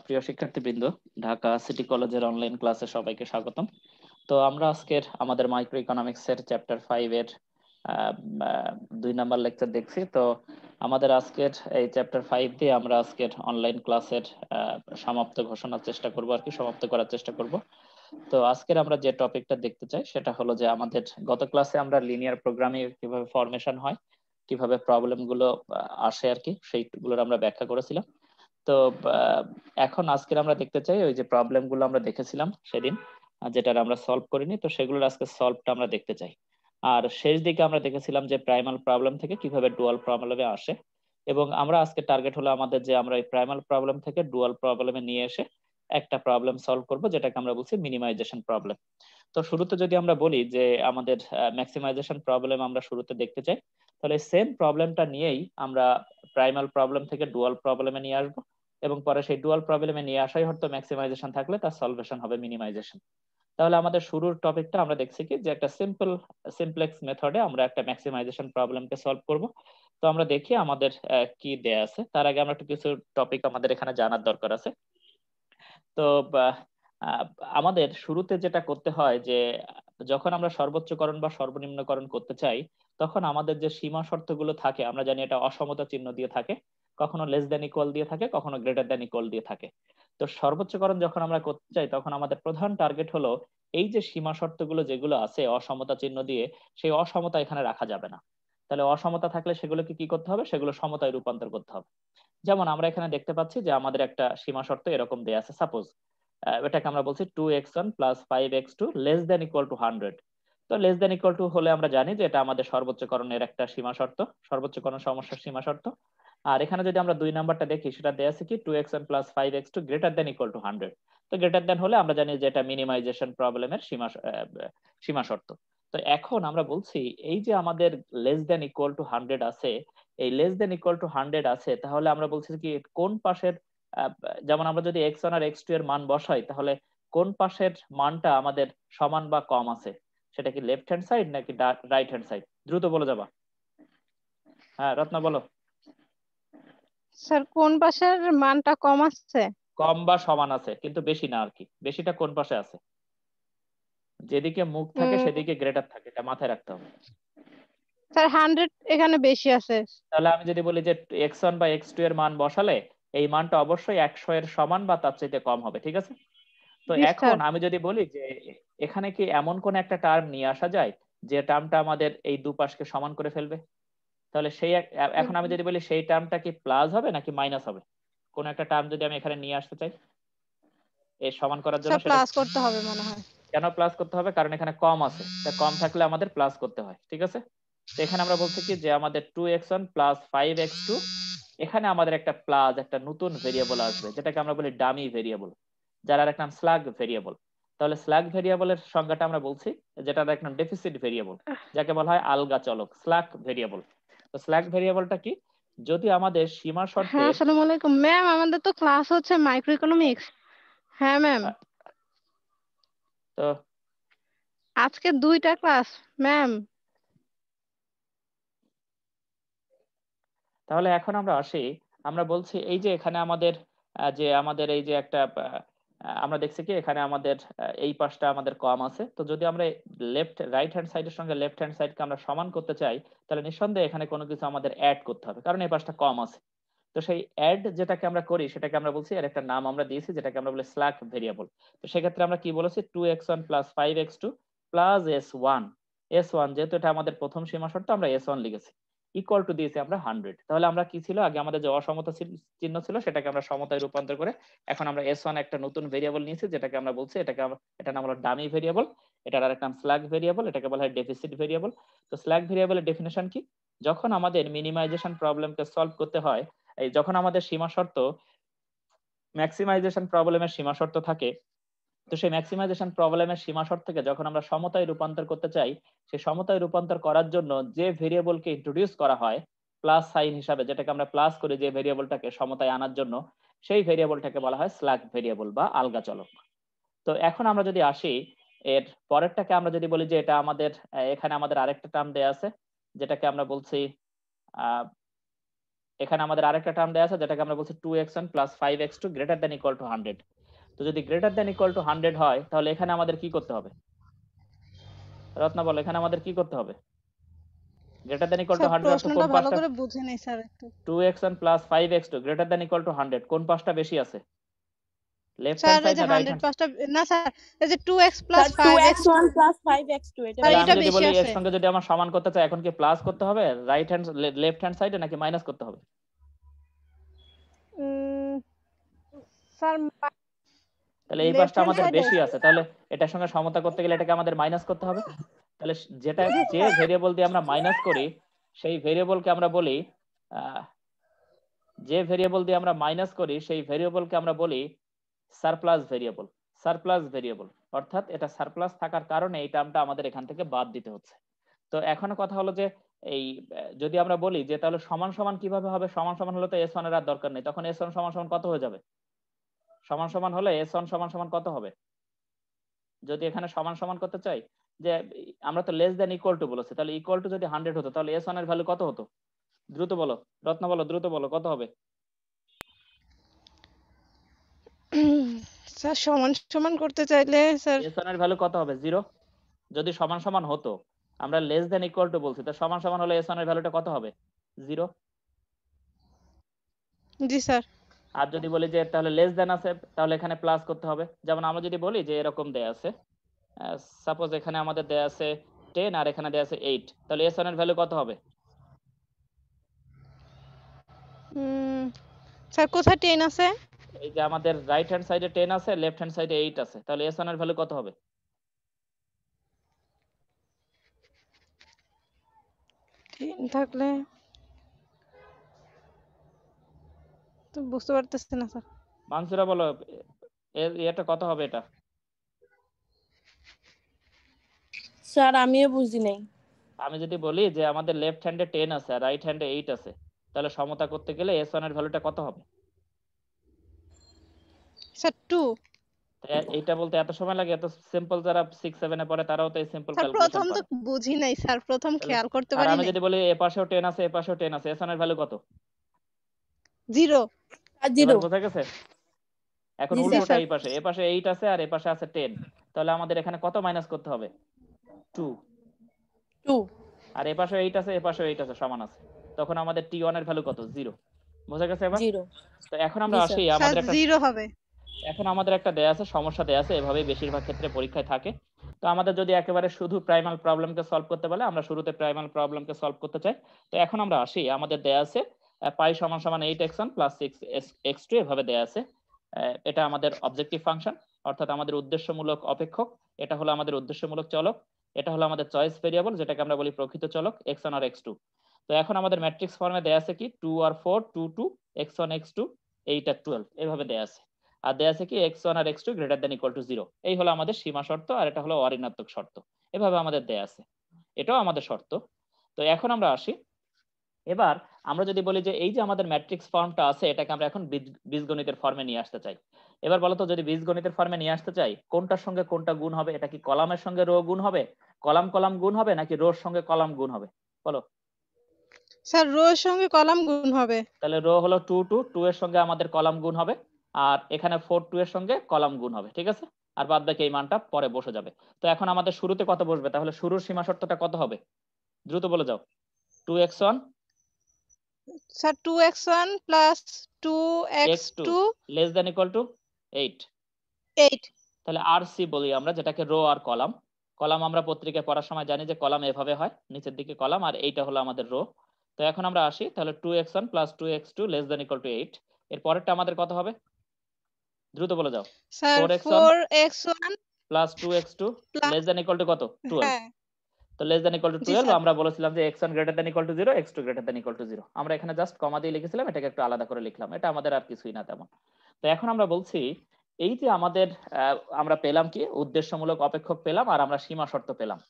প্রিয় শিক্ষার্থীবৃন্দ, ঢাকা সিটি কলেজের অনলাইন ক্লাসে সবাইকে স্বাগতম। তো আমরা আজকের আমাদের মাইক্রো ইকোনমিক্স এর চ্যাপ্টার 5 এর আহ, আহ, 2 নাম্বার লেকচার দেখছি। তো আমাদের আজকের এই চ্যাপ্টার 5 দিয়ে আমরা আজকের অনলাইন ক্লাসের সমাপ্ত ঘোষণার চেষ্টা করব, আর কি সমাপ্ত করার চেষ্টা করব। তো আজকের আমরা যে টপিকটা দেখতে চাই সেটা হলো যে আমাদের গত ক্লাসে আমরা লিনিয়ার প্রোগ্রামিং কিভাবে ফরমেশন হয়, কিভাবে প্রবলেম গুলো আসে আর কি, সেইগুলোর আমরা ব্যাখ্যা করেছিলাম। তো আহ, এখন আজকের আমরা দেখতে চাই ওই যে প্রবলেম গুলো আমরা দেখেছিলাম সেদিন, যেটা আমরা সলভ করিনি, তো সেগুলোর আজকে সলভটা আমরা দেখতে চাই। আর শেষ দিকে আমরা দেখেছিলাম যে প্রাইমাল প্রবলেম থেকে কিভাবে ডুয়াল প্রবলেমে আসে, এবং আমরা আজকে টার্গেট হলো আমাদের যে আমরা এই প্রাইমাল প্রবলেম থেকে ডুয়াল প্রবলেমে নিয়ে এসে একটা প্রবলেম সলভ করব, যেটাকে আমরা বলছি মিনিমাইজেশন প্রবলেম। তো শুরুতে যদি আমরা বলি যে আমাদের ম্যাক্সিমাইজেশন প্রবলেম আমরা শুরুতে দেখতে চাই, তাহলে সেম প্রবলেমটা নিয়েই আমরা প্রাইমাল প্রবলেম থেকে ডুয়াল প্রবলেমে নিয়ে আসবো, এবং পরে সেই ডুয়াল প্রবলেমে নিয়ে আসাই হয়তো ম্যাক্সিমাইজেশন থাকলে তার সলভেশন হবে মিনিমাইজেশন। তাহলে আমাদের শুরুর টপিকটা আমরা দেখছি কি যে একটা সিম্পলেক্স মেথডে আমরা একটা ম্যাক্সিমাইজেশন প্রবলেমকে সলভ করব। তো আমরা দেখি আমাদের কি দেয়া আছে। তার আগে আমরা একটু কিছু টপিক আমাদের এখানে জানার দরকার আছে। তো আহ, আমাদের শুরুতে যেটা করতে হয় যে যখন আমরা সর্বোচ্চকরণ বা সর্বনিম্নকরণ করতে চাই, তখন আমাদের যে সীমা শর্তগুলো থাকে আমরা জানি এটা অসমতা চিহ্ন দিয়ে থাকে, কখনো লেস দ্যান ইকুয়াল দিয়ে থাকে, কখনো গ্রেটার দ্যান ইকুয়াল দিয়ে থাকে। তো সর্বোচ্চকরণ যখন আমরা করতে চাই তখন আমাদের প্রধান টার্গেট হলো এই যে সীমা শর্তগুলো যেগুলো আছে অসমতা চিহ্ন দিয়ে, সেই অসমতা এখানে রাখা যাবে না। তাহলে অসমতা থাকলে সেগুলোকে কি করতে হবে, সেগুলো সমতায় রূপান্তর করতে হবে। যেমন আমরা এখানে দেখতে পাচ্ছি যে আমাদের একটা সীমা শর্ত এরকম দেয়া আছে, সাপোজ এটাকে আমরা বলছি 2x1 plus 5x2 less than equal to 100। তো লেস দেন ইকুয়াল টু হলে আমরা জানি যে এটা আমাদের সর্বোচ্চকরণের একটা সীমা শর্ত, সর্বোচ্চকরণ সমস্যার সীমা শর্ত। আর এখানে যদি আমরা 2 নাম্বারটা দেখি, সেটা দেয়া আছে কি 2x1 plus 5x2 greater than equal to 100। তো গ্রেটার দেন হলে আমরা জানি যে এটা মিনিমাইজেশন প্রবলেমের সীমা শর্ত। তো এখন আমরা বলছি এই যে আমাদের লেস দেন ইকুয়াল টু 100 আছে, এই লেস দেন ইকুয়াল টু 100 আছে, তাহলে আমরা বলছি কি কোন পাশের আহ, যেমন আমরা যদি x1 আর x2 এর মান বসাই, তাহলে কোন পাশের মানটা আমাদের সমান বা কম আছে, সেটা কি লেফট হ্যান্ড সাইড নাকি রাইট হ্যান্ড সাইড? দ্রুত বলে যাবা। হ্যাঁ রত্না বলো। স্যার, কোন পাশের মানটা কম আসছে? কম বা সমান আছে, কিন্তু বেশি না আর কি। বেশিটা কোন পাশে আছে? যেদিকে মুখ থাকে উম সেদিকে গ্রেটার থাকে, এটা মাথায় রাখতে হবে। স্যার, 100 এখানে বেশি আছে। তাহলে আমি যদি বলি যে x1 বা x2 এর মান বসালে এই মানটা অবশ্যই 100 এর সমান বা তার চাইতে কম হবে, ঠিক আছে? তো জি এখন স্যার। আমি যদি বলি যে এখানে কি এমন কোন একটা টার্ম নিয়ে আসা যায় যে টার্মটা আমাদের এই দুপাশকে সমান করে ফেলবে? তাহলে এখন আমি যদি বলি সেই টার্মটা কি প্লাস হবে নাকি মাইনাস হবে? কোন একটা টার্ম যদি আমি এখানে নিয়ে আসতে চাই এর সমান করার জন্য, স্যার, সেটা প্লাস করতে হবে মনে হয়। কেন প্লাস করতে হবে? কারণ এখানে কম আছে, তা কম থাকলে আমাদের প্লাস করতে হয়, ঠিক আছে? তো এখানে আমরা বলছি কি যে আমাদের 2x1 প্লাস 5x2, এখানে আমাদের একটা প্লাস, একটা নতুন ভেরিয়েবল আসবে যেটাকে আমরা বলি ডামি ভেরিয়েবল, যার আর এক নাম স্ল্যাগ ভেরিয়েবল। তাহলে স্ল্যাগ ভেরিয়েবলের সংজ্ঞাটা আমরা বলছি যেটার এক নাম ডেফিসিট ভেরিয়েবল, যাকে বলা হয় আলগা চলক, স্ল্যাগ ভেরিয়েবল। তো স্ল্যাগ ভেরিয়েবলটা কি? যদি আমাদের সীমা হ্যাঁ, শর্তের আসসালামু আলাইকুম ম্যাম, আমাদের তো ক্লাস হচ্ছে মাইক্রো ইকোনমিক্স। হ্যাঁ ম্যাম, আহ, তো আজকে 2টা ক্লাস ম্যাম। তাহলে এখন আমরা আসি, আমরা বলছি এই যে এখানে আমাদের যে আমাদের এই যে একটা আমরা দেখছি কি এখানে আমাদের এই পাশটা আমাদের কম আছে। তো যদি আমরা রাইট হ্যান্ড সাইডের সঙ্গে লেফট হ্যান্ড সাইডকে আমরা সমান করতে চাই, তাহলে নিঃসন্দেহে এখানে কোনো কিছু আমাদের অ্যাড করতে হবে, কারণ এই পাশটা কম আছে। তো সেই অ্যাড যেটাকে আমরা করি সেটাকে আমরা বলছি, আর একটা নাম আমরা দিয়েছি যেটাকে আমরা বলি স্ল্যাক ভেরিয়েবল। তো সেক্ষেত্রে আমরা কি বলেছি, 2x1 plus 5x2 plus s1 যেহেতু এটা আমাদের প্রথম সীমা শর্ত, আমরা s1 লিখেছি, ইকুয়াল টু দিয়েছি আমরা 100। তাহলে আমরা কি ছিল আগে আমাদের যে অসমতা চিহ্ন ছিল সেটাকে আমরা সমতায় রূপান্তর করে এখন আমরা s1 একটা নতুন ভেরিয়েবল নিয়েছি, যেটাকে আমরা বলছি এটা নাম হলো ডামি ভেরিয়েবল। এটার আরেক নাম স্ল্যাগ ভেরিয়েবল, এটাকে বলা হয় ডেফিসিট ভেরিয়েবল। তো স্ল্যাগ ভেরিয়েবলের ডেফিনেশন কি? যখন আমাদের মিনিমাইজেশন প্রবলেমকে সলভ করতে হয়, এই যখন আমাদের সীমা শর্ত ম্যাক্সিমাইজেশন প্রবলেমের সীমা শর্ত থাকে, তো সেই ম্যাক্সিমাইজেশন প্রবলেমের সীমা শর্ত থেকে যখন আমরা সমতায় রূপান্তর করতে চাই, সেই সমতায় রূপান্তর করার জন্য যে ভেরিয়েবলকে ইন্ট্রোডিউস করা হয় প্লাস সাইন হিসাবে, যেটাকে আমরা প্লাস করি যে ভেরিয়েবলটাকে সমতায় আনার জন্য, সেই ভেরিয়েবলটাকে বলা হয় স্ল্যাগ ভেরিয়েবল বা আলগা চলক। তো এখন আমরা যদি আসি এর পরেরটাকে, আমরা যদি বলি যে এটা আমাদের এখানে আমাদের আরেকটা টার্ম দেয়া আছে যেটাকে আমরা বলছি এখানে আমাদের আরেকটা টার্ম দেয়া আছে যেটাকে আমরা বলছি 2x1 + 5x2 greater than equal to 100। তো যদি greater than equal to 100 হয় তাহলে এখানে আমাদের কি করতে হবে? রত্না বল, এখানে আমাদের কি করতে হবে? greater than equal to sir 100 অর্থ প্রশ্নটা কোন ভালো পাশটা? করে বুঝে নেই স্যার একটু। 2x1 + 5x2 greater than equal to 100 কোন পাশটা বেশি আছে? লেফট স্যার হ্যান্ড এই সাইড যে না রাইট 100 হ্যান্ড? পাঁচটা না স্যার, এই যে 2x sir + 5x2 2x1 + 5x2 এটা স্যার তাহলে বেশি। আমি এটা যদি বেশি বলি এর আছে। সঙ্গে যদি আমার সমান করতে চাই এখন কি প্লাস করতে হবে রাইট হ্যান্ড লেফট হ্যান্ড সাইডে নাকি মাইনাস করতে হবে? উম, স্যার তাহলে এই লেফট পাশটা হ্যান্ড আমাদের সাইডে। বেশি আছে, তাহলে এটার সঙ্গে সমতা করতে গেলে এটাকে আমাদের মাইনাস করতে হবে। তাহলে যেটা জি যে স্যার। ভেরিয়েবল দিয়ে আমরা মাইনাস করি সেই ভেরিয়েবলকে আমরা বলি যে ভেরিয়েবল দিয়ে আমরা মাইনাস করি সেই ভেরিয়েবলকে আমরা বলি সারপ্লাস ভেরিয়েবল। সারপ্লাস ভেরিয়েবল অর্থাৎ এটা সারপ্লাস থাকার কারণে এই টার্মটা আমাদের এখান থেকে বাদ দিতে হচ্ছে। তো এখন কথা হলো যে এই যদি আমরা বলি যে তাহলে সমান সমান কিভাবে হবে, সমান সমান হলে তো s1 এর আর দরকার নেই, তখন s1 সমান সমান কত হয়ে যাবে? সমান সমান হলে s1 সমান সমান কত হবে? যদি এখানে সমান সমান করতে চাই যে আমরা তো লেস দেন ইকুয়াল টু বলেছি, তাহলে ইকুয়াল টু যদি 100 হতো তাহলে s1 এর ভ্যালু কত হতো? দ্রুত বলো, রত্ন বলো, দ্রুত বলো, কত হবে? স্যার সমান সমান করতে চাইলে স্যার s1 এর ভ্যালু কত হবে? 0। যদি সমান সমান হতো, আমরা লেস দেন ইকুয়াল টু বলছি, তো সমান সমান হলে s1 এর ভ্যালুটা কত হবে? 0। জি স্যার। আর যদি বলি যে তাহলে লেস দেন আছে তাহলে এখানে প্লাস করতে হবে। যেমন আমরা যদি বলি যে এরকম দেয়া আছে, সাপোজ এখানে আমাদের দেয়া আছে 10 আর এখানে দেয়া আছে 8, তাহলে s1 এর ভ্যালু কত হবে? স্যার কোথায় 10 আছে? এই যে আমাদের রাইট হ্যান্ড সাইডে 10 আছে, লেফট হ্যান্ড সাইডে 8 আছে, তাহলে s1 এর ভ্যালু কত হবে? 10 থাকলে তো বুঝতে পারতেছি না স্যার। মানসুরা বলো এটা কত হবে? এটা স্যার আমিও বুঝি নাই। আমি যদি বলি যে আমাদের লেফট হ্যান্ডে 10 আছে আর রাইট হ্যান্ডে 8 আছে, তাহলে সমতা করতে গেলে s1 এর ভ্যালুটা কত হবে? স্যার 2। এইটা বলতে এত সময় লাগে? এত সিম্পল যারা 6 7 এ পড়ে তারাও তো এই সিম্পল স্যার ক্যালকুলেশন প্রথম তো পারে। বুঝি নাই স্যার, প্রথম তাহলে খেয়াল করতে আর পারি আমি নাই। যদি বলি এ পাশেও 10 আছে এ পাশেও 10 আছে, s1 এর ভ্যালু কত? 0। আর এবার 0। বোঝা গেছে? এখন জি জি উল্টোটা স্যার। এই পাশে, এ পাশে 8 আছে আর এ পাশে আছে 10, তাহলে আমাদের এখানে কত মাইনাস করতে হবে? 2। 2। আর এ পাশে 8 আছে এ পাশে 8 আছে, সমান আছে, তখন আমাদের t1 এর ভ্যালু কত? 0। বোঝা গেছে এবার? 0। তো এখন আমরা জি আসি স্যার। স্যার 0 হবে। আমাদের একটা দেয়া আছে, সমস্যা দেয়া আছে, এভাবেই বেশিরভাগ ক্ষেত্রে পরীক্ষায় থাকে। তো আমাদের যদি একেবারে শুধু প্রাইমাল প্রবলেমকে সলভ করতে বলে আমরা শুরুতে প্রাইমাল প্রবলেমকে সলভ করতে চাই। তো এখন আমরা আসি, আমাদের দেয়া আছে পাই সমান সমান 8x1 + 6x2 এভাবে দেয়া আছে। এটা আমাদের অবজেক্টিভ ফাংশন, অর্থাৎ আমাদের উদ্দেশ্যমূলক অপেক্ষক। এটা হলো আমাদের উদ্দেশ্যমূলক চলক। এটা হলো আমাদের চয়েস ভেরিয়েবল, যেটাকে আমরা বলি প্রকৃত চলক x1 আর x2। তো এখন আমাদের ম্যাট্রিক্স ফর্মে দেয়া আছে কি 2 আর 4 2 2 x1 x2 8 আর 12 এভাবে দেয়া আছে। আর দেয়া আছে কি x1 আর x2 greater than equal to 0। এই হলো আমাদের সীমা শর্ত, আর এটা হলো অঋণাত্মক শর্ত। এভাবে আমাদের দেয়া আছে, এটাও আমাদের শর্ত। তো এখন আমরা আসি, এবার আমরা যদি বলি যে এই যে আমাদের ম্যাট্রিক্স ফর্মটা আছে এটাকে আমরা এখন বীজগণিতের ফর্মে নিয়ে আসতে চাই। এবার বলো তো, যদি বীজগণিতের ফর্মে নিয়ে আসতে চাই কোনটার সঙ্গে কোনটা গুণ হবে? এটা কি কলামের সঙ্গে রো গুণ হবে, কলাম কলাম গুণ হবে, নাকি রোর সঙ্গে কলাম গুণ হবে? বলো। স্যার রো এর সঙ্গে কলাম গুণ হবে। তাহলে রো হলো 2 2 2 এর সঙ্গে আমাদের কলাম গুণ হবে, আর এখানে 4 2 এর সঙ্গে কলাম গুণ হবে, ঠিক আছে? আর বাদ বাকি এই মানটা পরে বসে যাবে। তো এখন আমাদের শুরুতে কত বসবে? তাহলে শুরুর সীমা শর্তটা কত হবে? দ্রুত বলে যাও। 2x1 sir 2x1 + x2 2x2 less than equal two 8। 8। তাহলে আরসি বলি আমরা, যেটাকে রো আর কলাম। কলাম আমরা পত্রিকায় পড়ার সময় জানি যে কলাম এভাবে হয়, নিচের দিকে কলাম, আর এইটা হলো আমাদের রো। তো এখন আমরা আসি, তাহলে 2x1 + 2x2 less than equal two 8। এর পরেরটা আমাদের কত হবে? দ্রুত বলে যাও। Sir 4x1 4x1 + 2x2 less plus, than equal two কত? 12। হ্যাঁ তো লেস দ্যান ইকুয়াল টু জি 12 স্যার। আমরা বলেছিলাম যে x1 greater than equal to 0 x2 greater than equal to 0। আমরা এখানে জাস্ট কমা দিয়ে লিখেছিলাম, এটাকে একটু আলাদা করে লিখলাম, এটা আমাদের আর কিছুই না তেমন। তো এখন আমরা বলছি এই যে আমাদের আমরা পেলাম কি উদ্দেশ্যমূলক অপেক্ষক পেলাম, আর আমরা সীমা শর্ত পেলাম।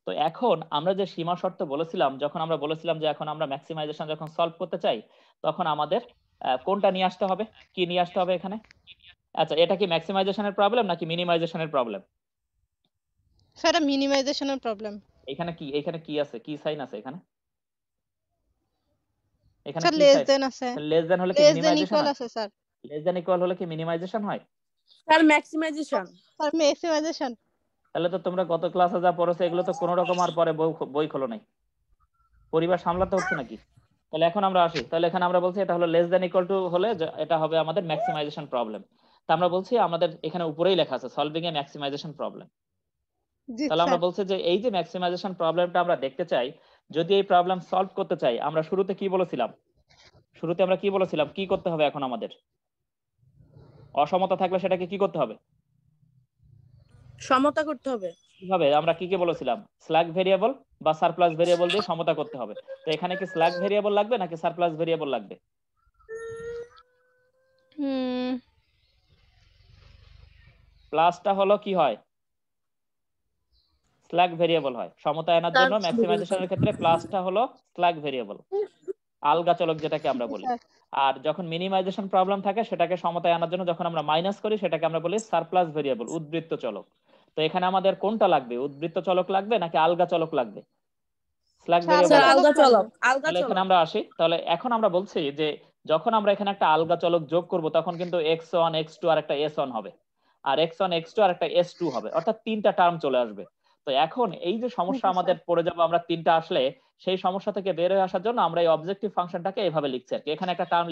তো এখন আমরা যে সীমা শর্ত বলেছিলাম, যখন আমরা বলেছিলাম যে এখন আমরা ম্যাক্সিমাইজেশন যখন সলভ করতে চাই তখন আমাদের কোনটা নিয়ে আসতে হবে? কি নিয়ে আসতে হবে এখানে? আচ্ছা, এটা কি ম্যাক্সিমাইজেশনের প্রবলেম নাকি মিনিমাইজেশনের প্রবলেম? স্যার এটা মিনিমাইজেশনের প্রবলেম। এখানে কি আছে, কি সাইন আছে এখানে? এখানে স্যার কি লেস টাইপ? দেন আছে, লেস দেন হলে কি লেস দেন মিনিমাইজেশন ইকুয়াল হয়? আছে স্যার। লেস দেন ইকুয়াল হলে কি মিনিমাইজেশন হয়? Sir maximisation. Sir maximisation. তাহলে তো তোমরা গত ক্লাসে যা পড়েছো এগুলো তো কোনো রকম আর পরে বই খোলো নাই, পরিবার সামলাতে হচ্ছে নাকি? তাহলে এখন আমরা আসি, তাহলে এখানে আমরা বলছি এটা হলো লেস দেন ইকুয়াল টু হলে এটা হবে আমাদের ম্যাক্সিমাইজেশন প্রবলেম। তা আমরা বলছি আমাদের এখানে উপরেই লেখা আছে সলভিং এ ম্যাক্সিমাইজেশন প্রবলেম। জি তাহলে আমরা স্যার। বলছি যে এই যে ম্যাক্সিমাইজেশন প্রবলেমটা আমরা দেখতে চাই, যদি এই প্রবলেম সলভ করতে চাই, আমরা শুরুতে কি বলেছিলাম? শুরুতে আমরা কি বলেছিলাম কি করতে হবে? এখন আমাদের অসমতা থাকলে সেটাকে কি করতে হবে? সমতা করতে হবে। কিভাবে? আমরা কি কি বলেছিলাম? স্ল্যাগ ভেরিয়েবল বা সারপ্লাস ভেরিয়েবল দিয়ে সমতা করতে হবে। তো এখানে কি স্ল্যাগ ভেরিয়েবল লাগবে নাকি সারপ্লাস ভেরিয়েবল লাগবে? প্লাসটা হলো কি হয়? স্ল্যাগ ভেরিয়েবল হয়। সমতা আনার জন্য ম্যাক্সিমাইজেশনের ক্ষেত্রে প্লাসটা হলো স্ল্যাগ ভেরিয়েবল, আলগা চলক যেটাকে আমরা জি বলি। স্যার। আর যখন মিনিমাইজেশন প্রবলেম থাকে সেটাকে সমতায় আনার জন্য যখন আমরা মাইনাস করি সেটাকে আমরা বলি সারপ্লাস ভেরিয়েবল, উদ্বৃত্ত চলক। তো এখানে আমাদের কোনটা লাগবে? উদ্বৃত্ত চলক লাগবে নাকি আলগা চলক লাগবে? স্ল্যাগ স্যার ভেরিয়েবল স্যার আলগা লাগবে। আলগা চলক চলক, লাগবে। আলগা তাহলে এখানে চলক। আমরা আসি, তাহলে এখন আমরা বলছি যে যখন আমরা এখানে একটা আলগা চলক যোগ করব তখন কিন্তু x1 x2 আর একটা s1 হবে, আর x1 x2 আর একটা s2 হবে, অর্থাৎ তিনটা টার্ম চলে আসবে। তো এখন এই যে সমস্যা জি আমাদের স্যার। পড়ে যাবো আমরা তিনটা আসলে, সেই সমস্যা থেকে বের হয়ে আসার জন্য আমরা এই অবজেক্টিভ ফাংশনটাকে এভাবে লিখছি আর কি। এখানে একটা টার্ম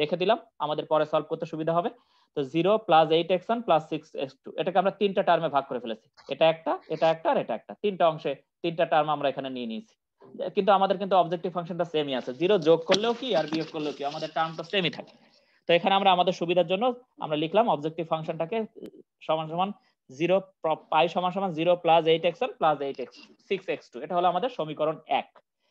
রেখে দিলাম, আমাদের পরে সলভ করতে সুবিধা হবে। তো 0 প্লাস 8x1 প্লাস 6x2 এটাকে আমরা তিনটা টার্মে ভাগ করে ফেলেছি। এটা একটা, এটা একটা আর এটা একটা, তিনটা অংশে তিনটা টার্ম আমরা এখানে নিয়ে নিয়েছি। কিন্তু আমাদের কিন্তু অবজেক্টিভ ফাংশনটা সেমই আছে, 0 যোগ করলেও কি আর বিয়োগ করলেও কি আমাদের টার্মটা সেমই থাকে। তো এখানে আমরা আমাদের সুবিধার জন্য আমরা লিখলাম অবজেক্টিভ ফাংশনটাকে সমান সমান 0 পাই সমান সমান 0 প্লাস 8x1 প্লাস 6x2, এটা হলো আমাদের সমীকরণ 1।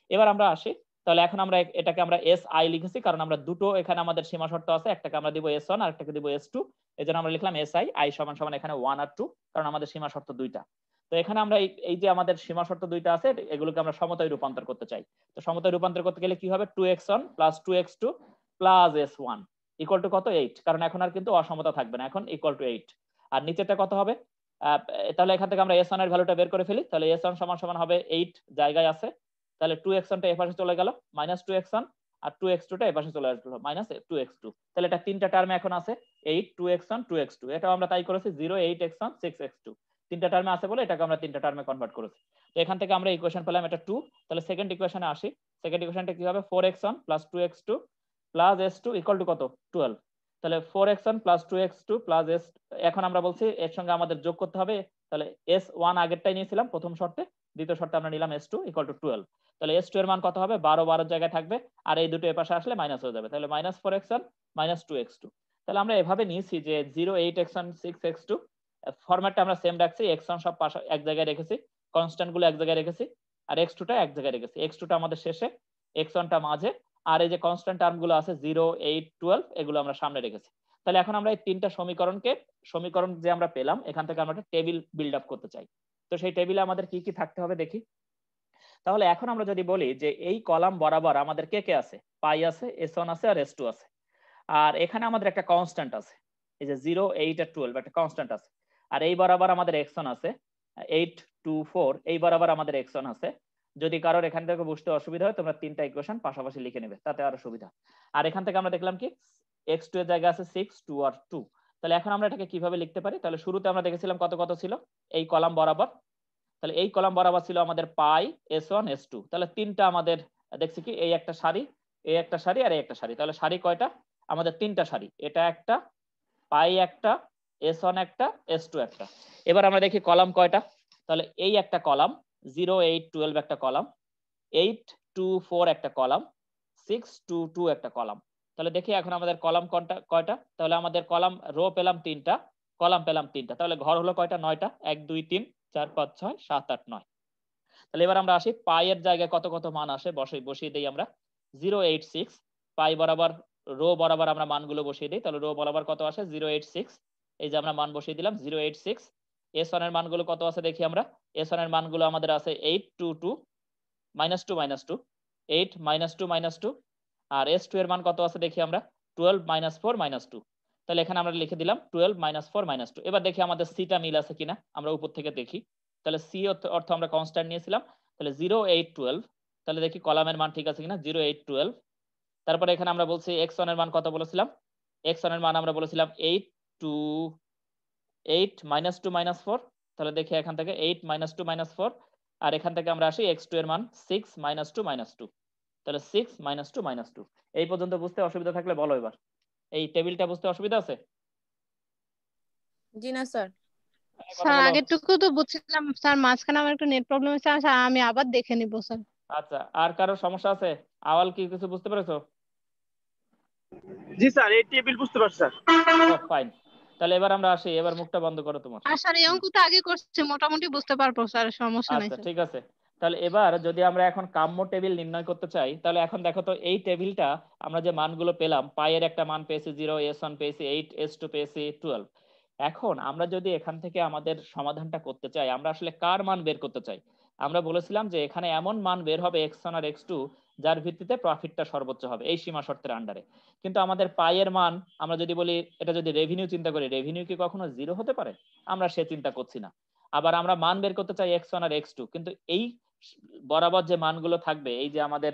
এবার আমরা আসি, তাহলে এখন আমরা এটাকে আমরা si লিখেছি কারণ আমরা দুটো এখানে আমাদের সীমা শর্ত আছে, একটাকে আমরা দিব s1 আর একটাকে দিব s2, এজন্য আমরা লিখলাম si, i সমান সমান এখানে 1 আর 2, কারণ আমাদের সীমা শর্ত দুইটা। তো এখানে আমরা এই যে আমাদের সীমা শর্ত দুইটা আছে এগুলোকে আমরা সমতায় রূপান্তর করতে চাই। তো সমতায় রূপান্তর করতে গেলে কি হবে? 2x1 plus 2x2 plus s1 equal to কত? 8, কারণ এখন আর কিন্তু অসমতা থাকবে না, এখন ইকুয়াল টু 8। আর নিচেরটা কত হবে? তাহলে এখান থেকে আমরা s1 এর ভ্যালুটা বের করে ফেলি, তাহলে s1 সমান সমান হবে 8 জায়গায় আছে, তাহলে 2x1 টা এপাশে চলে গেল মাইনাস 2x1, আর 2x2 টা এপাশে চলে আসলো মাইনাস 2x2। তাহলে এটা তিনটা টার্মে এখন আছে 8 2x1 2x2, এটাও আমরা তাই করেছি 0 8x1 6x2, তিনটা টার্মে আছে বলে এটাকে আমরা তিনটা টার্মে কনভার্ট করেছি। তো এখান থেকে আমরা ইকুয়েশন পেলাম এটা 2। তাহলে সেকেন্ড ইকুয়েশনে আসি, সেকেন্ড ইকুয়েশনটা কি হবে? 4x1 plus 2x2 plus s2 equal to কত? 12। তাহলে 4x1 plus 2x2 plus s, এখন আমরা বলছি এর সঙ্গে আমাদের যোগ করতে হবে, তাহলে s1 আগেরটাই নিয়েছিলাম প্রথম শর্তে, দ্বিতীয় শর্তে আমরা নিলাম s2 ইকুয়াল টু 12। তাহলে s2 এর মান কত হবে? 12 12 জায়গায় থাকবে, আর এই দুটো এপাশে আসলে মাইনাস হয়ে যাবে, তাহলে মাইনাস 4x1 মাইনাস 2x2। তাহলে আমরা এভাবে নিয়েছি যে 0 8x1 6x2, ফরম্যাটটা আমরা সেম রাখছি, x1 সব পাশে এক জায়গায় রেখেছি, কনস্ট্যান্ট গুলো এক জায়গায় রেখেছি, আর x2 টা এক জায়গায় রেখেছি, x2 টা আমাদের শেষে, x1 টা মাঝে, আর এই যে কনস্ট্যান্ট টার্ম গুলো আছে 0 8 12 এগুলো আমরা সামনে রেখেছি। তাহলে এখন আমরা এই তিনটা সমীকরণ যে আমরা পেলাম এখান থেকে আমরা একটা টেবিল বিল্ড আপ করতে চাই। তো সেই টেবিলে আমাদের কি কি থাকতে হবে দেখি। তাহলে এখন আমরা যদি বলি যে এই কলাম বরাবর আমাদের কে কে আছে? পাই আছে, s1 আছে আর s2 আছে, আর এখানে আমাদের একটা কনস্ট্যান্ট আছে, এই যে 0 8 আর 12 একটা কনস্ট্যান্ট আছে, আর এই বরাবর আমাদের x1 আছে 8 2 4, এই বরাবর আমাদের x1 আছে। যদি কারোর এখান থেকে বুঝতে অসুবিধা হয় তোমরা তিনটা ইকুয়েশন পাশাপাশি লিখে নেবে, তাতে আরো সুবিধা। আর এখান থেকে আমরা দেখলাম কি x2 এর জায়গায় আছে 6 2 আর 2। তাহলে এখন আমরা এটাকে কিভাবে লিখতে পারি? তাহলে শুরুতে আমরা দেখেছিলাম কত কত ছিল এই কলাম বরাবর, তাহলে এই কলাম বরাবর ছিল আমাদের পাই s1 s2, তাহলে তিনটা আমাদের দেখছি কি এই একটা সারি, এই একটা সারি আর এই একটা সারি, তাহলে সারি কয়টা? আমাদের তিনটা সারি, এটা একটা, পাই একটা, s1 একটা, s2 একটা। এবার আমরা দেখি কলাম কয়টা, তাহলে এই একটা কলাম 0 8 12 একটা কলাম, 8 2 4 একটা কলাম, 6 2 2 একটা কলাম। তাহলে দেখি এখন আমাদের কলাম কয়টা, তাহলে আমাদের কলাম রো পেলাম তিনটা, কলাম পেলাম তিনটা, তাহলে ঘর হলো কয়টা? 9টা, 1 2 3 4 5 6 7 8 9। তাহলে এবার আমরা আসি পাই এর জায়গায় কত কত মান আসে বসিয়ে দেই আমরা। 0 8 6 পাই বরাবর রো বরাবর আমরা মানগুলো বসিয়ে দিই, তাহলে রো বরাবর কত আসে? 0 8 6, এই যে আমরা মান বসিয়ে দিলাম 0 8 6। s1 এর মানগুলো কত আছে দেখি আমরা, s1 এর মানগুলো আমাদের আছে 8 2 2 -2 -2 8 -2 -2, আর s2 এর মান কত আছে দেখি আমরা 12 -4 -2। তাহলে এখানে আমরা লিখে দিলাম 12 -4 -2। এবার দেখি আমাদের সিটা মিল আছে কিনা, আমরা উপর থেকে দেখি। তাহলে সি অর্থ আমরা কনস্ট্যান্ট নিয়েছিলাম, তাহলে 0 8 12 তাহলে দেখি কলামের মান ঠিক আছে কিনা, 0 8 12। তারপরে এখানে আমরা বলছি x1 এর মান কত বলেছিলাম, x1 এর মান আমরা বলেছিলাম 8 2 8 -2 -4। তাহলে দেখি এখান থেকে 8 -2 -4, আর এখান থেকে আমরা আসি x2 এর মান 6 -2 -2। তাহলে 6 -2 -2। এই পর্যন্ত বুঝতে অসুবিধা থাকলে বলো এবার। এই টেবিলটা বুঝতে অসুবিধা আছে? জি না স্যার। কথা স্যার বলো। আগেরটুকু তো বুঝছিলাম স্যার, মাঝখানে আমার একটু নেট প্রবলেম হচ্ছে, স্যার আমি আবার দেখে নিবো স্যার। আচ্ছা, আর কারো সমস্যা আছে? আওয়াল কি কিছু বুঝতে পেরেছো? জি স্যার, এই টেবিল বুঝতে পারছি স্যার। ও ফাইন। তাহলে এবার আমরা আসি, এবার মুখটা বন্ধ করো তোমার। আর স্যার এই অঙ্ক তো আগে করছে, মোটামুটি বুঝতে পারবো স্যার, সমস্যা নাই আচ্ছা স্যার। ঠিক আছে। তাহলে এবার যদি আমরা এখন কাম্য টেবিল নির্ণয় করতে চাই, তাহলে এখন দেখো তো এই টেবিলটা আমরা যে মানগুলো পেলাম, পায়ের একটা মান পেয়েছি 0, s1 পেয়েছি 8, s2 পেয়েছি 12। এখন আমরা যদি এখান থেকে আমাদের সমাধানটা করতে চাই, আমরা আসলে কার মান বের করতে চাই? আমরা বলেছিলাম যে এখানে এমন মান বের হবে x1 আর x2 যার ভিত্তিতে প্রফিটটা সর্বোচ্চ হবে এই সীমা শর্তের আন্ডারে। কিন্তু আমাদের পায়ের মান, আমরা যদি বলি এটা যদি রেভিনিউ চিন্তা করি, রেভিনিউ কি কখনো 0 হতে পারে? আমরা সে চিন্তা করছি না। আবার আমরা মান বের করতে চাই x1 আর x2, কিন্তু এই বরাবর যে মানগুলো থাকবে, এই যে আমাদের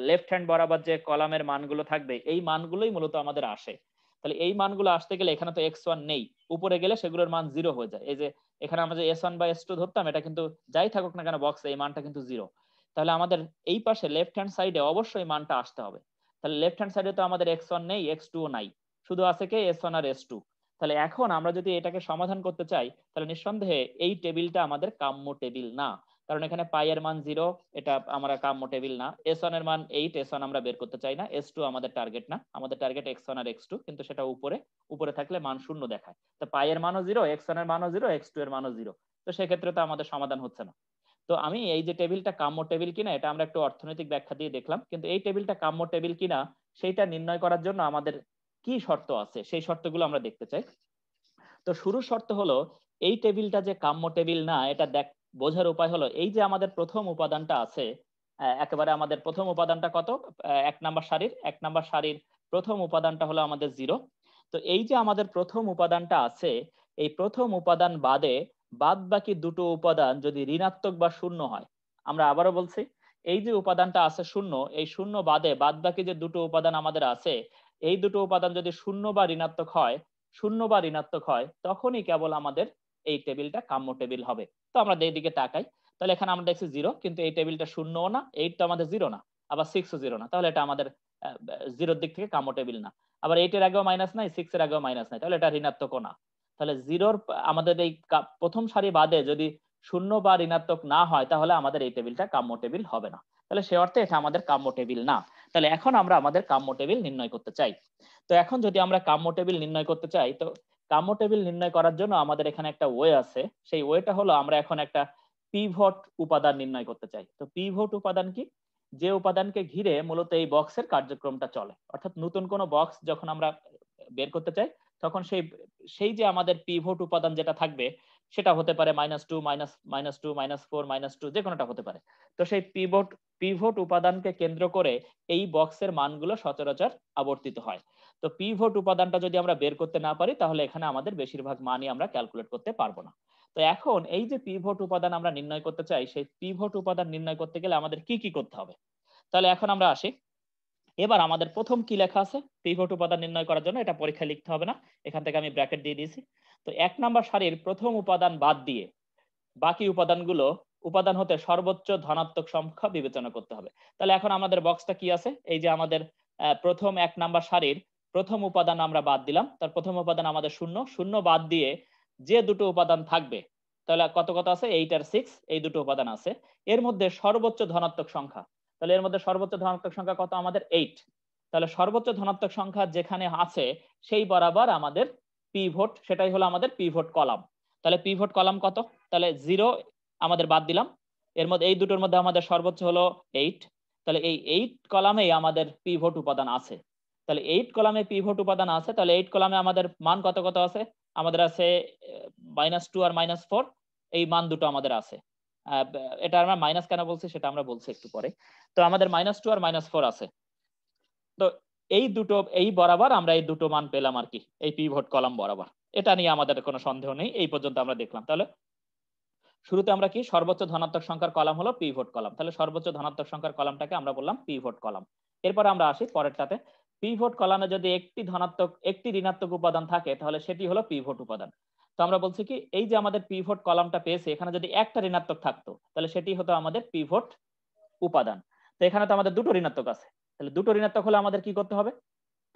লেফট হ্যান্ড বরাবর যে কলামের মানগুলো থাকবে, এই মানগুলোই মূলত আমাদের আসে। তাহলে এই মানগুলো আসতে গেলে এখানে তো x1 নেই, উপরে গেলে সেগুলোর মান 0 হয়ে যায়। এই যে এখানে আমরা যে s1 বা s2 ধরতাম, এটা কিন্তু যাই থাকুক না কেন বক্সে, এই মানটা কিন্তু 0। তাহলে আমাদের এই পাশে লেফট হ্যান্ড সাইডে অবশ্যই মানটা আসতে হবে। তাহলে লেফট হ্যান্ড সাইডে তো আমাদের x1 নেই, x2 ও নাই, শুধু আছে কে s1 আর s2। তাহলে এখন আমরা যদি এটাকে সমাধান করতে চাই, তাহলে নিঃসন্দেহে এই টেবিলটা আমাদের কাম্য টেবিল না, কারণ এখানে পাই এর মান 0, এটা আমরা কাম্য টেবিল না। s1 এর মান 8, s1 আমরা বের করতে চাই না, s2 আমাদের টার্গেট না, আমাদের টার্গেট x1 আর x2, কিন্তু সেটা উপরে উপরে থাকলে মান 0 দেখায়। তো পাই এর মানও 0, x1 এর মানও 0, x2 এর মানও 0। তো সেক্ষেত্রে তো আমাদের সমাধান হচ্ছে না। তো আমি এই যে টেবিলটা কাম্য টেবিল কিনা, এটা আমরা একটু অর্থনৈতিক ব্যাখ্যা দিয়ে দেখলাম, কিন্তু এই টেবিলটা কাম্য টেবিল কিনা সেইটা নির্ণয় করার জন্য আমাদের কি শর্ত আছে সেই শর্তগুলো আমরা দেখতে চাই। তো শুরুর শর্ত হলো, এই টেবিলটা যে কাম্য টেবিল না, এটা বোঝার উপায় হলো এই যে আমাদের প্রথম উপাদানটা আছে, একেবারে আমাদের প্রথম উপাদানটা কত, 1 নাম্বার সারির প্রথম উপাদানটা হলো আমাদের 0। তো এই যে আমাদের প্রথম উপাদানটা আছে, এই প্রথম উপাদান বাদে বাদ বাকি দুটো উপাদান যদি ঋণাত্মক বা শূন্য হয়, আমরা আবারও বলছি, এই যে উপাদানটা আছে 0, এই 0 বাদে বাদ বাকি যে দুটো উপাদান আমাদের আছে, এই দুটো উপাদান যদি শূন্য বা ঋণাত্মক হয়, তখনই কেবল আমাদের এই টেবিলটা কাম্য টেবিল হবে। তো আমরা এইদিকে তাকাই, তাহলে এখানে আমরা দেখছি 0, কিন্তু এই টেবিলটা 0ও না, 8 তো আমাদের 0 না, আবার 6ও 0 না, তাহলে এটা আমাদের 0-র দিক থেকে কাম্য টেবিল না। আবার 8 এর আগেও মাইনাস নাই, 6 এর আগেও মাইনাস নাই, তাহলে এটা ঋণাত্মকও না। তাহলে 0-র আমাদের এই প্রথম সারি বাদে যদি 0 বা ঋণাত্মক না হয়, তাহলে আমাদের এই টেবিলটা কাম্য টেবিল হবে না। তাহলে সে অর্থে এটা আমাদের কাম্য টেবিল না। তাহলে এখন আমরা আমাদের কাম্য টেবিল নির্ণয় করতে চাই। তো এখন যদি আমরা কাম্য টেবিল নির্ণয় করতে চাই, তো কাম্য টেবিল নির্ণয় করার জন্য আমাদের এখানে একটা ওয়ে আছে। সেই ওয়েটা হলো, আমরা এখন একটা পিভট উপাদান নির্ণয় করতে চাই। তো পিভট উপাদান কি? যে উপাদানকে ঘিরে মূলত এই বক্সের কার্যক্রমটা চলে। অর্থাৎ নতুন কোনো বক্স যখন আমরা বের করতে চাই, তখন সেই যে আমাদের পিভট উপাদান যেটা থাকবে, সেটা হতে পারে -2, -2, -4, -2, যে কোনোটা হতে পারে। তো সেই পিভট উপাদানকে কেন্দ্র করে এই বক্সের মানগুলো সচরাচর আবর্তিত হয়। তো পিভট উপাদানটা যদি আমরা বের করতে না পারি, তাহলে এখানে আমাদের বেশিরভাগ মানই আমরা ক্যালকুলেট করতে পারবো না। তো এখন এই যে পিভট উপাদান আমরা নির্ণয় করতে চাই, সেই পিভট উপাদান নির্ণয় করতে গেলে আমাদের কি কি করতে হবে? তাহলে এখন আমরা আসি, এবার আমাদের প্রথম কি লেখা আছে পিভট উপাদান নির্ণয় করার জন্য, এটা পরীক্ষায় লিখতে হবে না, এখান থেকে আমি ব্র্যাকেট দিয়ে দিয়েছি। তো 1 নাম্বার সারির প্রথম উপাদান বাদ দিয়ে বাকি উপাদান হতে সর্বোচ্চ ধনাত্মক সংখ্যা বিবেচনা করতে হবে। তাহলে এখন আমাদের বক্সটা কি আছে, এই যে আমাদের প্রথম 1 নাম্বার সারির প্রথম উপাদান আমরা বাদ দিলাম, তার প্রথম উপাদান আমাদের 0, 0 বাদ দিয়ে যে দুটো উপাদান থাকবে, তাহলে কত কত আছে, 8 আর 6, এই দুটো উপাদান আছে। এর মধ্যে সর্বোচ্চ ধনাত্মক সংখ্যা, তাহলে এর মধ্যে সর্বোচ্চ ধনাত্মক সংখ্যা কত, আমাদের 8। তাহলে সর্বোচ্চ ধনাত্মক সংখ্যা যেখানে আছে সেই বরাবর আমাদের পিভট, সেটাই হলো আমাদের পিভট কলাম। তাহলে পিভট কলাম কত, তাহলে 0 আমাদের বাদ দিলাম, এর মধ্যে এই দুটোর মধ্যে আমাদের সর্বোচ্চ হলো 8। তাহলে এই 8 কলামেই আমাদের পিভট উপাদান আছে। তাহলে 8 কলামে পিভট উপাদান আছে, তাহলে 8 কলামে আমাদের মান কত কত আছে, আমাদের আছে -2 আর -4, এই মান দুটো আমাদের আছে। এটা আমরা মাইনাস কেন বলছি সেটা আমরা বলছি একটু পরে। তো আমাদের -2 আর -4 আছে। তো এই বরাবর আমরা এই দুটো মান পেলাম আর কি, এই পিভট কলাম বরাবর। এটা নিয়ে আমাদের কোনো সন্দেহ নেই, এই পর্যন্ত আমরা দেখলাম। তাহলে শুরুতে আমরা কি সর্বোচ্চ ধনাত্মক সংখ্যার কলাম হলো পিভট কলাম, তাহলে সর্বোচ্চ ধনাত্মক সংখ্যার কলামটাকে আমরা বললাম পিভট কলাম। এরপর আমরা আসি পরেরটাতে, পিভট কলামে যদি একটি ধনাত্মক একটি ঋণাত্মক উপাদান থাকে তাহলে সেটি হলো পিভট উপাদান। তো আমরা বলছি কি এই যে আমাদের পিভট কলামটা পেয়েছে এখানে যদি একটা ঋণাত্মক থাকতো তাহলে সেটি হতো আমাদের পিভট উপাদান। তো এখানে তো আমাদের দুটো ঋণাত্মক আছে, তাহলে দুটো ঋণাত্মক হলে আমাদের কি করতে হবে,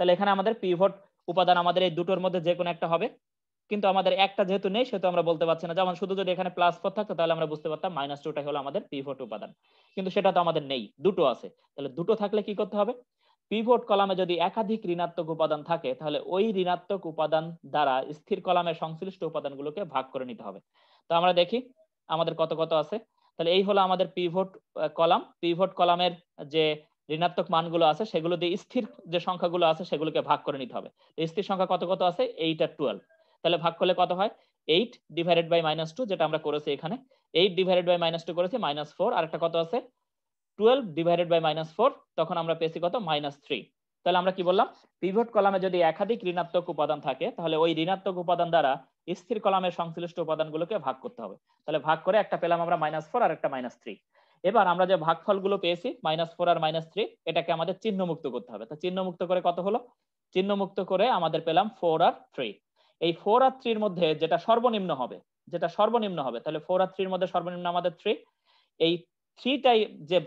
তাহলে এখানে আমাদের পিভট উপাদান আমাদের এই দুটোর মধ্যে যে কোনো একটা হবে, কিন্তু আমাদের একটা যেহেতু নেই সেহেতু আমরা বলতে পারছি না। যেমন শুধু যদি এখানে +4 থাকতো তাহলে আমরা বুঝতে পারতাম -2টাই হলো আমাদের পিভট উপাদান, কিন্তু সেটা তো আমাদের নেই, দুটো আছে। তাহলে দুটো থাকলে কি করতে হবে, পিভট কলামে যদি একাধিক ঋণাত্মক উপাদান থাকে তাহলে ওই ঋণাত্মক উপাদান দ্বারা স্থির কলামের সংশ্লিষ্ট উপাদানগুলোকে ভাগ করে নিতে হবে। তো আমরা দেখি আমাদের কত কত আছে। তাহলে এই হলো আমাদের পিভট কলাম। পিভট কলামের যে ঋণাত্মক মানগুলো আছে সেগুলো দিয়ে স্থির যে সংখ্যাগুলো আছে সেগুলোকে ভাগ করে নিতে হবে। স্থির সংখ্যা কত কত আছে, 8 আর 12। তাহলে ভাগ করলে কত হয়, 8 ডিভাইডেড বাই -2 যেটা আমরা করেছি এখানে, 8 ডিভাইডেড বাই -2 করেছি -4, আর একটা কত আছে 12 ডিভাইডেড বাই -4, তখন আমরা পেয়েছি কত -3। তাহলে আমরা কি বললাম, পিভট কলামে যদি একাধিক ঋণাত্মক উপাদান থাকে তাহলে ওই ঋণাত্মক উপাদান দ্বারা স্থির কলামের সংশ্লিষ্ট উপাদানগুলোকে ভাগ করতে হবে। তাহলে ভাগ করে একটা পেলাম আমরা -4 আর একটা -3। এবার আমরা যে ভাগফলগুলো পেয়েছি -4 আর -3 এটাকে আমাদের চিহ্নমুক্ত করতে হবে। তো চিহ্নমুক্ত করে কত হলো, চিহ্নমুক্ত করে আমাদের পেলাম 4 আর 3। এই 4 আর 3 এর মধ্যে যেটা সর্বনিম্ন হবে, তাহলে 4 আর 3 এর মধ্যে সর্বনিম্ন আমাদের 3। এই 3টাই যে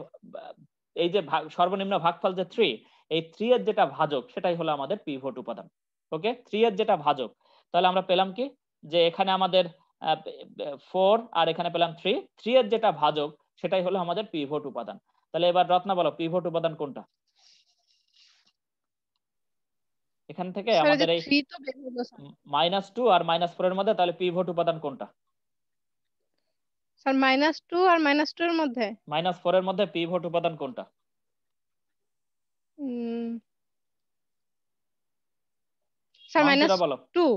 এই যে সর্বনিম্ন ভাগফল যে 3, এই 3 এর যেটা ভাজক সেটাই হলো আমাদের পিভট উপাদান। ওকে, 3 এর যেটা ভাজক, তাহলে আমরা পেলাম কি যে এখানে আমাদের 4 আর এখানে পেলাম 3 এর যেটা ভাজক সেটাই হলো আমাদের পিভট উপাদান। তাহলে এবার রত্না বলো পিভট উপাদান কোনটা, এখান থেকে স্যার আমাদের যে এই 3 তো বের হলো স্যার। -2 আর -4 এর মধ্যে তাহলে পিভট উপাদান কোনটা, স্যার -2 আর -2 এর মধ্যে -4 এর মধ্যে পিভট উপাদান কোনটা, স্যার মানসিরা বলো। -2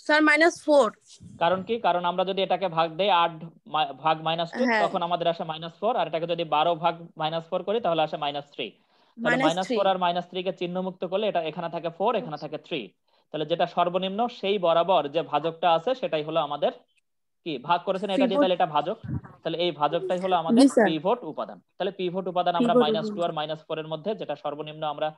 স্যার -4। কারণ কি, কারণ আমরা যদি এটাকে ভাগ দেই 8 ভাগ -2 হ্যাঁ, তখন আমাদের আসে -4, আর এটাকে যদি 12 ভাগ -4 করি তাহলে আসে -3। তাহলে -3। -4 আর -3 কে চিহ্নমুক্ত করলে এটা এখানে থাকে 4, এখানে থাকে 3। তাহলে যেটা সর্বনিম্ন সেই বরাবর যে ভাজকটা আছে সেটাই হলো আমাদের কি, ভাগ করেছেন এটা দিয়ে, পিভট। তাহলে এটা ভাজক, তাহলে এই ভাজকটাই হলো জি আমাদের স্যার, পিভট উপাদান। তাহলে পিভট উপাদান আমরা পিভট। -2 আর -4 এর মধ্যে যেটা সর্বনিম্ন আমরা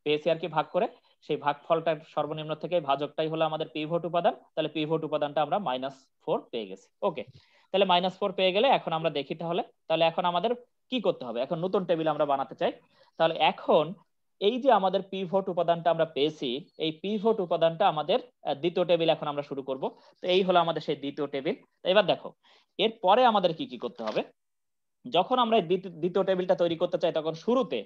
পেয়েছি আর কি ভাগ করে, সেই ভাগফলটা সর্বনিম্ন থেকে ভাজকটাই হলো আমাদের পিভট উপাদান। তাহলে পিভট উপাদানটা আমরা -4 পেয়ে গেছি। ওকে, তাহলে -4 পেয়ে গেলে এখন আমরা দেখি তাহলে এখন আমাদের কি করতে হবে, এখন নতুন টেবিল আমরা বানাতে চাই। তাহলে এখন এই যে আমাদের পিভট উপাদানটা আমরা পেয়েছি, এই পিভট উপাদানটা আমাদের দ্বিতীয় টেবিল এখন আমরা শুরু করব। তো এই হলো আমাদের সেই দ্বিতীয় টেবিল। এবার দেখো এরপরে আমাদের কি কি করতে হবে, যখন আমরা দ্বিতীয় টেবিলটা তৈরি করতে চাই তখন শুরুতে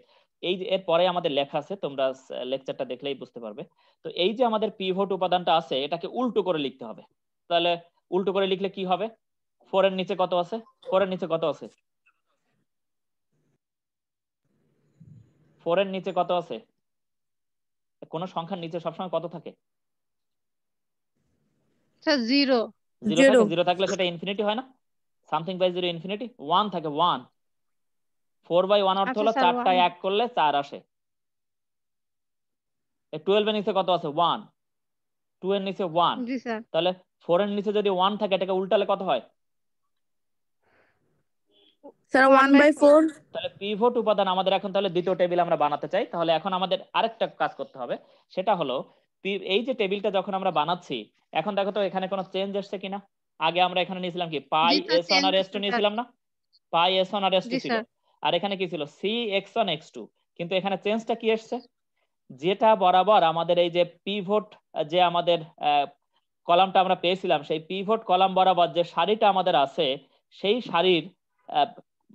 এই যে এরপরে আমাদের লেখা আছে, তোমরা লেকচারটা দেখলেই বুঝতে পারবে। তো এই যে আমাদের পিভট উপাদানটা আছে এটাকে উল্টো করে লিখতে হবে। তাহলে উল্টো করে লিখলে কি হবে, 4 এর নিচে কত আছে, 4 এর নিচে কত আছে, 4 এর নিচে কত আছে, কোন সংখ্যার নিচে সবসময় কত থাকে, স্যার 0 0 থাকে। 0 থাকলে সেটা ইনফিনিটি হয় না, সামথিং বাই 0 ইনফিনিটি। 1 থাকে, 1। 4/1 অর্থ আচ্ছা হলো স্যার 4টা 1 1 করলে 4 আসে। 12 এর নিচে কত আছে, 1। 2 এর নিচে 1। জি স্যার তাহলে 4 এর নিচে যদি 1 থাকে এটাকে উল্টালে কত হয়, স্যার 1/4 1/4। তাহলে পিভট উপাদান আমাদের এখন তাহলে দ্বিতীয় টেবিল আমরা বানাতে চাই। তাহলে এখন আমাদের আরেকটা কাজ করতে হবে, সেটা হলো এই যে টেবিলটা যখন আমরা বানাচ্ছি এখন দেখো তো এখানে কোনো চেঞ্জ এসছে কিনা। আগে আমরা এখানে নিয়েছিলাম কি পাই জি স্যার s1 চেঞ্জ আর s2 আছে স্যার। নিয়েছিলাম না, পাই s1 আর s2 জি ছিল, স্যার আর এখানে কি ছিল cx1 x2। কিন্তু এখানে চেঞ্জটা কি এসছে, যেটা বরাবর আমাদের এই যে পিভট যে আমাদের কলামটা আমরা পেয়েছিলাম সেই পিভট কলাম বরাবর যে সারিটা আমাদের আছে সেই সারির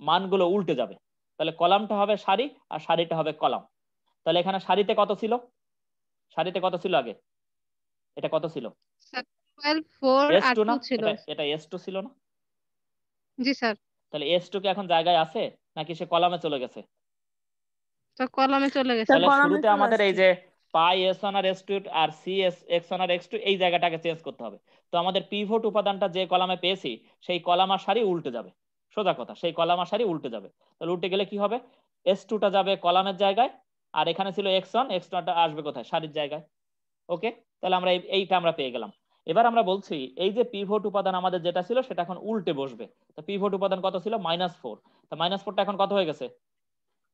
মানগুলো উল্টে যাবে। তাহলে কলামটা হবে সারি আর সারিটা হবে কলাম। তাহলে এখানে সারিতে কত ছিল, সারিতে কত ছিল আগে, এটা কত ছিল, স্যার 12 4 আর s2 না, 2 ছিল। এটা s2 ছিল না। জি স্যার তাহলে s2 কি এখন জায়গায় আছে নাকি সে কলামে চলে গেছে, স্যার কলামে চলে গেছে। স্যার তাহলে কলামে শুরুতে চলে আমাদের এই আসছে। যে পাই s1 আর s2 আর c x1 আর x2 এই জায়গাটাকে চেঞ্জ করতে হবে। তো আমাদের পিভট উপাদানটা যে কলামে পেয়েছি সেই কলাম আর সারি উল্টে যাবে, সোজা কথা, সেই কলাম আর সারি উল্টে যাবে। তাহলে উল্টে গেলে কি হবে, s2 টা যাবে কলামের জায়গায়, আর এখানে ছিল x1, x1 টা আসবে কোথায়, সারির জায়গায়। ওকে, তাহলে আমরা এইটা আমরা পেয়ে গেলাম। এবার আমরা বলছি এই যে পিভট উপাদান আমাদের যেটা ছিল সেটা এখন উল্টে বসবে। তো পিভট উপাদান কত ছিল? -4। তো -4টা এখন কত হয়ে গেছে?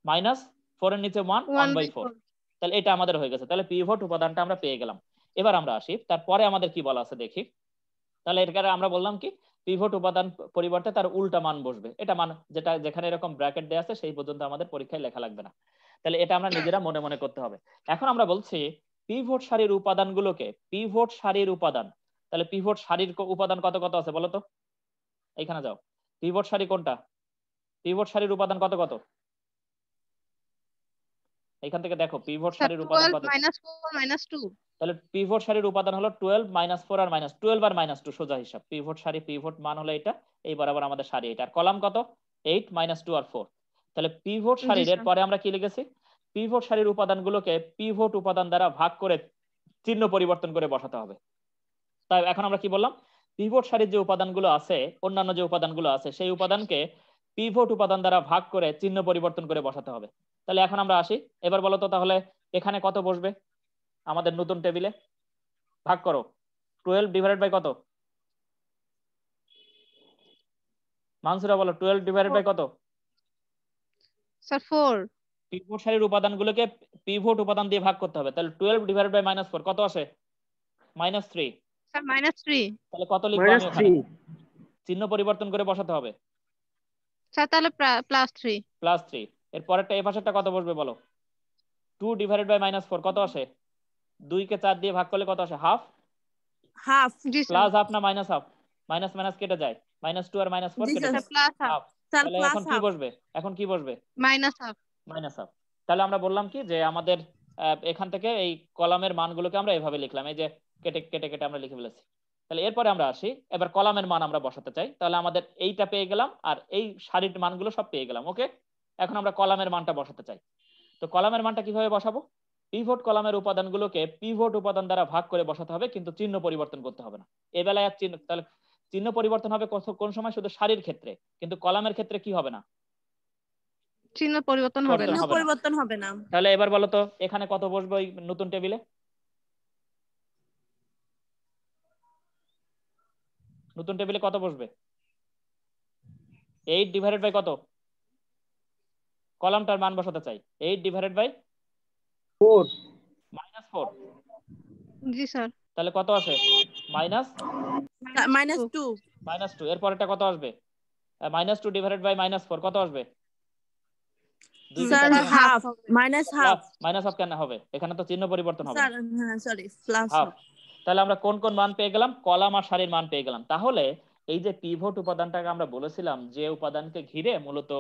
-4 এর নিচে 1 1/4। 1/4। তাহলে এটা আমাদের হয়ে গেছে। তাহলে পিভট উপাদানটা আমরা পেয়ে গেলাম। এবার আমরা আসি তারপরে আমাদের কি বলা আছে দেখি। তাহলে এর আমরা বললাম কি পিভট উপাদান পরিবর্তে তার উল্টা মান বসবে। এটা মান যেটা যেখানে এরকম ব্র্যাকেট দেয়া আছে সেই পর্যন্ত আমাদের পরীক্ষায় লেখা লাগবে না। তাহলে এটা আমরা নিজেরা মনে মনে করতে হবে। এখন আমরা বলছি পিভট সারির উপাদানগুলোকে, পিভট সারির উপাদান, তাহলে পিভট সারির উপাদান কত কত আছে বলো তো? এইখানে যাও, পিভট সারি কোনটা? পিভট সারির উপাদান কত কত? এইখান থেকে দেখো পিভট স্যার সারির উপাদান 12 কত। -4 -2। তাহলে পিভট সারির উপাদান হলো 12 -4 আর -12 আর -2 সোজা হিসাব। পিভট সারি পিভট মান হলো এটা, এই বরাবর আমাদের সারি এটা। আর কলাম কত? 8 -2 আর 4। তাহলে পিভট জি সারির এর স্যার। পরে আমরা কি লিখেছি? পিভট সারির উপাদানগুলোকে পিভট উপাদান দ্বারা ভাগ করে চিহ্ন পরিবর্তন করে বসাতে হবে। তাই এখন আমরা কি বললাম? পিভট সারির যে উপাদানগুলো আছে, অন্যান্য যে উপাদানগুলো আছে সেই উপাদানকে পিভট উপাদান দ্বারা ভাগ করে চিহ্ন পরিবর্তন করে বসাতে হবে। তাহলে এখন আমরা আসি, এবার বলো তো তাহলে এখানে কত বসবে আমাদের নতুন টেবিলে? ভাগ করো, 12 ডিভাইডেড বাই কত? মানসুরা বলো 12 ডিভাইডেড বাই কত? স্যার 4। পিভট সারির উপাদানগুলোকে পিভট উপাদান দিয়ে ভাগ করতে হবে। তাহলে 12 ডিভাইডেড বাই -4 কত আসে? -3। স্যার -3। তাহলে কত লিখবো আমি ওখানে? -3। চিহ্ন পরিবর্তন করে বসাতে হবে। স্যার তাহলে +3। +3। এর পরেরটা এই পাশেরটা কত বসবে বলো? 2 ডিভাইডেড বাই -4 কত আসে? 2 কে 4 দিয়ে ভাগ করলে কত আসে? হাফ। হাফ। জি স্যার। প্লাস হাফ না মাইনাস হাফ? মাইনাস মাইনাস কেটে যায়, -2 আর -4 জি কেটে স্যার। যায়, প্লাস হাফ। হাফ। স্যার তাহলে প্লাস এখন কি হাফ। বসবে? এখন কি বসবে? -হাফ। -হাফ। তাহলে আমরা বললাম কি যে আমাদের এখান থেকে এই কলামের মানগুলোকে আমরা এভাবে লিখলাম, এই যে কেটে কেটে কেটে আমরা লিখে ফেলেছি। তাহলে এরপরে আমরা আসি, এবার কলামের মান আমরা বসাতে চাই। তাহলে আমাদের এইটা পেয়ে গেলাম আর এই সারির মানগুলো সব পেয়ে গেলাম। ওকে, এখন আমরা কলামের মানটা বসাতে চাই। তো কলামের মানটা কিভাবে বসাবো? পিভট কলামের উপাদানগুলোকে পিভট উপাদান দ্বারা ভাগ করে বসাতে হবে, কিন্তু চিহ্ন পরিবর্তন করতে হবে না। এই বেলায় আর চিহ্ন, তাহলে চিহ্ন পরিবর্তন হবে কোন সময়? শুধু সারির ক্ষেত্রে, কিন্তু কলামের ক্ষেত্রে কি হবে না? চিহ্ন পরিবর্তন হবে না। চিহ্ন পরিবর্তন হবে না। তাহলে এবার বলো তো এখানে কত বসবে ওই নতুন টেবিলে? নতুন টেবিলে কত বসবে? 8 ডিভাইডেড বাই কত? কলামটার মান বসাতে চাই। 8 ডিভাইডেড বাই 4। -4। G sir. তাহলে কত আসে? -2। -2। এর পরেরটা কত আসবে? -2 ডিভাইডেড বাই -4 কত আসবে? 2 কে স্যার 4 দিয়ে হাফ। হাফ। -হাফ কেন হবে? এখানে তো চিহ্ন পরিবর্তন হবে না। স্যার হ্যাঁ সরি প্লাস হাফ। হাফ। তাহলে আমরা কোন কোন মান পেয়ে গেলাম? কলাম আর সারির মান পেয়ে গেলাম। তাহলে এই যে পিভট উপাদানটাকে আমরা বলেছিলাম যে উপাদানকে ঘিরে মূলত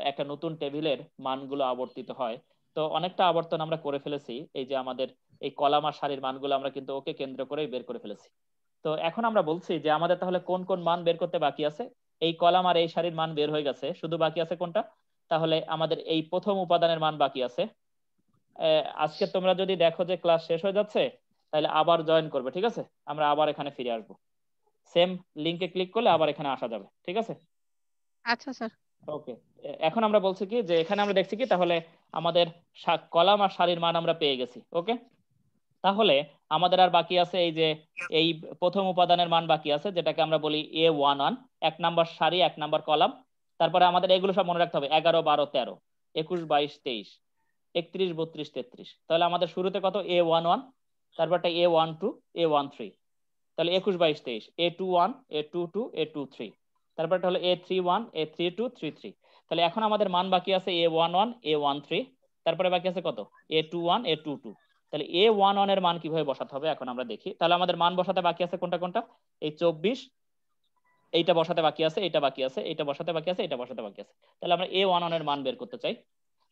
একটা নতুন টেবিলের মানগুলো আবর্তিত হয়, তো অনেকটা আবর্তন আমরা করে ফেলেছি। এই যে আমাদের এই কলাম আর সারির মানগুলো আমরা কিন্তু ওকে কেন্দ্র করেই বের করে ফেলেছি। তো এখন আমরা বলছি যে আমাদের তাহলে কোন কোন মান বের করতে বাকি আছে? এই কলাম আর এই সারির মান বের হয়ে গেছে, শুধু বাকি আছে কোনটা? তাহলে আমাদের এই প্রথম উপাদানের মান বাকি আছে। আজকে তোমরা যদি দেখো যে ক্লাস শেষ হয়ে যাচ্ছে, তাহলে আবার জয়েন করবে, ঠিক আছে? আমরা আবার এখানে ফিরে আসবো, সেম লিংকে ক্লিক করলে আবার এখানে আসা যাবে, ঠিক আছে? আচ্ছা স্যার। ওকে, এখন আমরা বলছি কি যে এখানে আমরা দেখছি কি তাহলে আমাদের কলাম আর সারির মান আমরা পেয়ে গেছি। ওকে, তাহলে আমাদের আর বাকি আছে এই যে এই প্রথম উপাদানের মান বাকি আছে, যেটাকে আমরা বলি A11, 1 নাম্বার সারি 1 নাম্বার কলাম। তারপরে আমাদের এগুলো সব মনে রাখতে হবে, 11 12 13 21 22 23 31 32 33। তাহলে আমাদের শুরুতে কত? A11, তারপরটা A12 A13, তাহলে 21 22 23, A21 A22 A23, তারপরটা হলো A31 A32 33। তাহলে এখন আমাদের মান বাকি আছে A11 A13, তারপরে বাকি আছে কত? A21 A22। তাহলে A11 এর মান কিভাবে বসাতে হবে এখন আমরা দেখি। তাহলে আমাদের মান বসাতে বাকি আছে কোনটা কোনটা? এই 24, এইটা বসাতে বাকি আছে, এটা বাকি আছে, এটা বসাতে বাকি আছে, এটা বসাতে বাকি আছে। তাহলে আমরা A11 এর মান বের করতে চাই।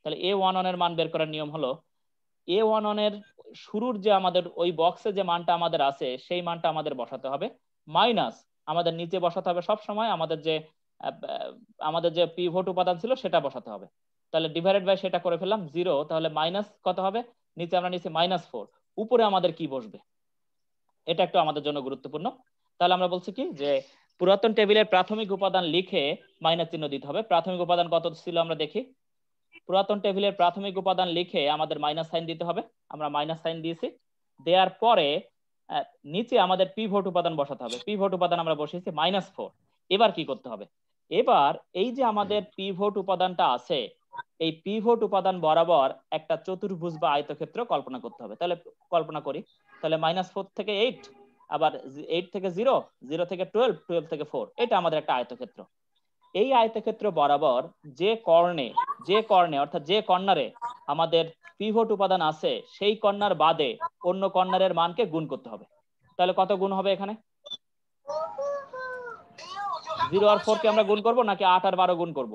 তাহলে A11 এর মান বের করার নিয়ম হলো A11 এর শুরুর যে আমাদের ওই বক্সে যে মানটা আমাদের আছে সেই মানটা আমাদের বসাতে হবে, মাইনাস আমাদের নিচে বসাতে হবে সব সময় আমাদের যে পিভট উপাদান ছিল সেটা বসাতে হবে। তাহলে ডিভাইডেড বাই সেটা করে ফেললাম 0, তাহলে মাইনাস কত হবে? নিচে আমরা নিচে -4, উপরে আমাদের কি বসবে? এটা একটু আমাদের জন্য গুরুত্বপূর্ণ। তাহলে আমরা বলছি কি যে পুরাতন টেবিলের প্রাথমিক উপাদান লিখে মাইনাস চিহ্ন দিতে হবে। প্রাথমিক উপাদান কত ছিল আমরা দেখি। পুরাতন টেবিলের প্রাথমিক উপাদান লিখে আমাদের মাইনাস সাইন দিতে হবে। আমরা মাইনাস সাইন দিয়েছি। দেওয়ার পরে নিচে আমাদের পিভট উপাদান বসাতে হবে। পিভট উপাদান আমরা বসিয়েছি -4। এবার কি করতে হবে? এবার এই যে আমাদের পিভট উপাদানটা আছে, এই পিভট উপাদান বরাবর একটা চতুর্ভুজ বা আয়তক্ষেত্র কল্পনা করতে হবে। তাহলে কল্পনা করি, তাহলে -4 থেকে 8, আবার 8 থেকে 0, 0 থেকে 12, 12 থেকে 4, এটা আমাদের একটা আয়তক্ষেত্র। এই আয়তক্ষেত্র বরাবর যে কর্ণে অর্থাৎ যে কর্নারে আমাদের পিভট উপাদান আছে, সেই কর্নার বাদে অন্য কর্নারের মানকে গুণ করতে হবে। তাহলে কত গুণ হবে এখানে? 0 আর 4 কে আমরা গুণ করব নাকি 8 আর 12 গুণ করব?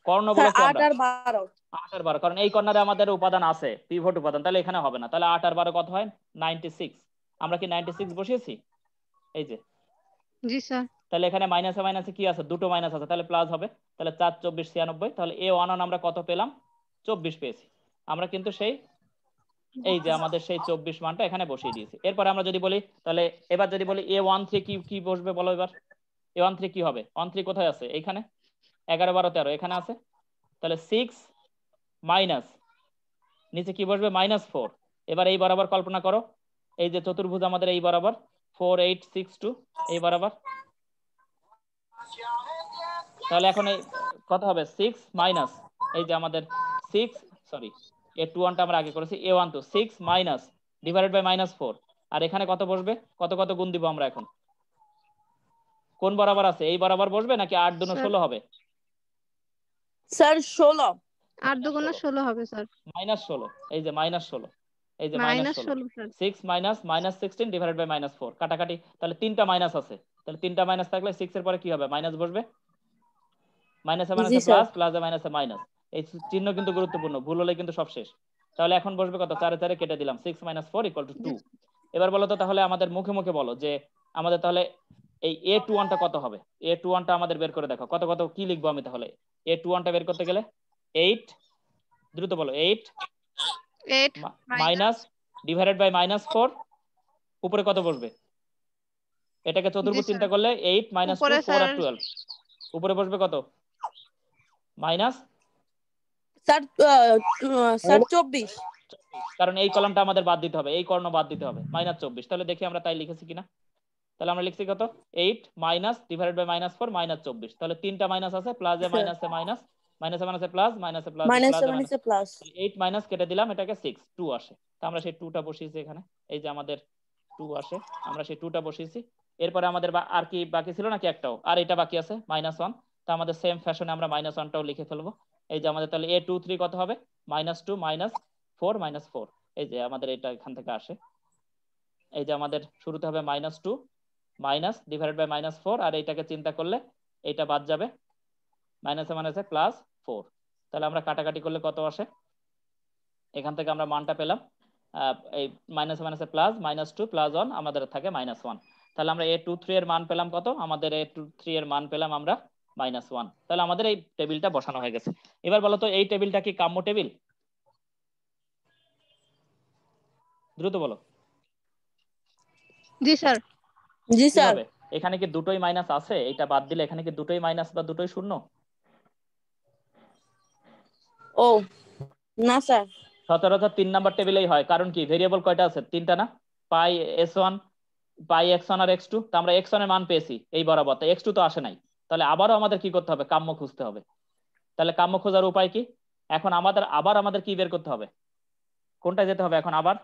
কর্ণ বলেছি 8 আমরা আর 12। 8 আর 12, কারণ এই কর্নারে আমাদের উপাদান আছে পিভট উপাদান, তাহলে এখানে হবে না। তাহলে 8 আর 12 কত হয়? 96। আমরা কি 96 বসিয়েছি? এই যে, জি স্যার। তাহলে এখানে মাইনাসে মাইনাসে কি আছে? দুটো মাইনাস আছে, তাহলে প্লাস হবে। তাহলে 4 24 96। তাহলে A11 আমরা কত পেলাম? 24 পেয়েছি। আমরা কিন্তু সেই এই যে আমাদের সেই 24 মানটা এখানে বসিয়ে দিয়েছি। এরপর আমরা যদি বলি, তাহলে এবার যদি বলি A13 কি কি বসবে বলো এবার? A13 কি হবে? 13 কোথায় আছে? এইখানে 11 12 13 এখানে আছে। তাহলে 6 মাইনাস নিচে কি বসবে? -4। এবার এই বরাবর কল্পনা করো, এই যে চতুর্ভুজ আমাদের এই বরাবর 4 8 6 2 এই বরাবর। তাহলে এখন এই কত হবে? 6 মাইনাস এই যে আমাদের 6, সরি A21 টা আমরা আগে করেছি, A12 6 মাইনাস ডিভাইডেড বাই -4। আর এখানে কত বসবে? কত কত গুণ দিব আমরা এখন? কোন বরাবর আছে? এই বরাবর বসবে নাকি 8 দুনো 16 হবে? স্যার 16। 8 দুগুণে 16 হবে স্যার। -16, এই যে -16, এই যে -16 স্যার। 6 মাইনাস -16 ডিভাইডেড বাই -4 কাটাকাটি। তাহলে তিনটা মাইনাস আছে, তাহলে তিনটা মাইনাস থাকলে 6 এর পরে কি হবে? মাইনাস বসবে। মাইনাসে জি মাইনাসে স্যার। প্লাস, প্লাসে মাইনাসে মাইনাস। এই চিহ্ন কিন্তু গুরুত্বপূর্ণ, ভুল হলে কিন্তু সব শেষ। তাহলে এখন বসবে কত? 4 4 কেটে দিলাম, 6 - 4 = 2। এবার বলো তো, তাহলে আমাদের মুখে মুখে বলো যে আমাদের তাহলে এই A21 টা কত হবে? A21 টা আমাদের বের করে দেখো। কত কত কি লিখবো আমি তাহলে? A21 টা বের করতে গেলে 8, দ্রুত বলো, 8 মাইনাস ডিভাইডেড বাই -4, উপরে কত বসবে? এটাকে চতুর্ভুজ চিন্তা করলে 8 - 2 উপরে 4 আর স্যার 12, উপরে বসবে কত? Minus sir sir 24। কারণ এই কলামটা আমাদের বাদ দিতে হবে, এই কর্ণ বাদ দিতে হবে, -24। তাহলে দেখি আমরা তাই লিখেছি কিনা। তাহলে আমরা লিখছি কত? 8 মাইনাস ডিভাইডেড বাই -4 -24। তাহলে তিনটা মাইনাস আছে, প্লাসে মাইনাসে মাইনাস, মাইনাসে মাইনাসে প্লাস, মাইনাসে প্লাস, মাইনাসে প্লাসে মাইনাসে মাইনাস। প্লাস। 8 মাইনাস কেটে দিলাম, এটাকে 6 2 আসে। তো আমরা সেই 2টা বসিয়েছি এখানে, এই যে আমাদের 2 আসে, আমরা সেই 2টা বসিয়েছি। এরপরে আমাদের আর কি বাকি ছিল নাকি? একটাও, আর এটা বাকি আছে -1। তো আমাদের সেম ফ্যাশনে আমরা -1টাও লিখে ফেলবো। এই যে আমাদের তাহলে A23 কত হবে? -2 -4 -4। এই যে আমাদের এটা এখান থেকে আসে। এই যে আমাদের শুরুতে হবে -2 মাইনাস ডিভাইডেড বাই -4, আর এইটাকে চিন্তা করলে এইটা বাদ যাবে, মাইনাসে মাইনাসে প্লাস 4। তাহলে আমরা কাটাকাটি করলে কত আসে? এখান থেকে আমরা মানটা পেলাম, এই মাইনাসে মাইনাসে প্লাস, -2 + 1 আমাদের থাকে -1। তাহলে আমরা A23 এর মান পেলাম কত? আমাদের A23 এর মান পেলাম আমরা -1। তাহলে আমাদের এই টেবিলটা বসানো হয়ে গেছে। এবার বলো তো, এই টেবিলটা কি কাম্য টেবিল? দ্রুত বলো। জি স্যার। জি স্যার। কিভাবে? এখানে কি দুটোই মাইনাস আছে? এটা বাদ দিলে এখানে কি দুটোই মাইনাস বা দুটোই শূন্য? ও না স্যার। সচরাচর 3 নাম্বার টেবিলেই হয়। কারণ কি? ভেরিয়েবল কয়টা আছে? 3টা না? পাই s1, পাই x1 আর x2। তো আমরা x1 এর মান পেয়েছি এই বরাবর, তাই x2 তো আসে নাই। তাহলে আবারও আমাদের কি করতে হবে? কাম্য খুঁজতে হবে। তাহলে কাম্য খোঁজার উপায় কি? এখন আমাদের কি বের করতে হবে? কোনটা যেতে হবে এখন? আবার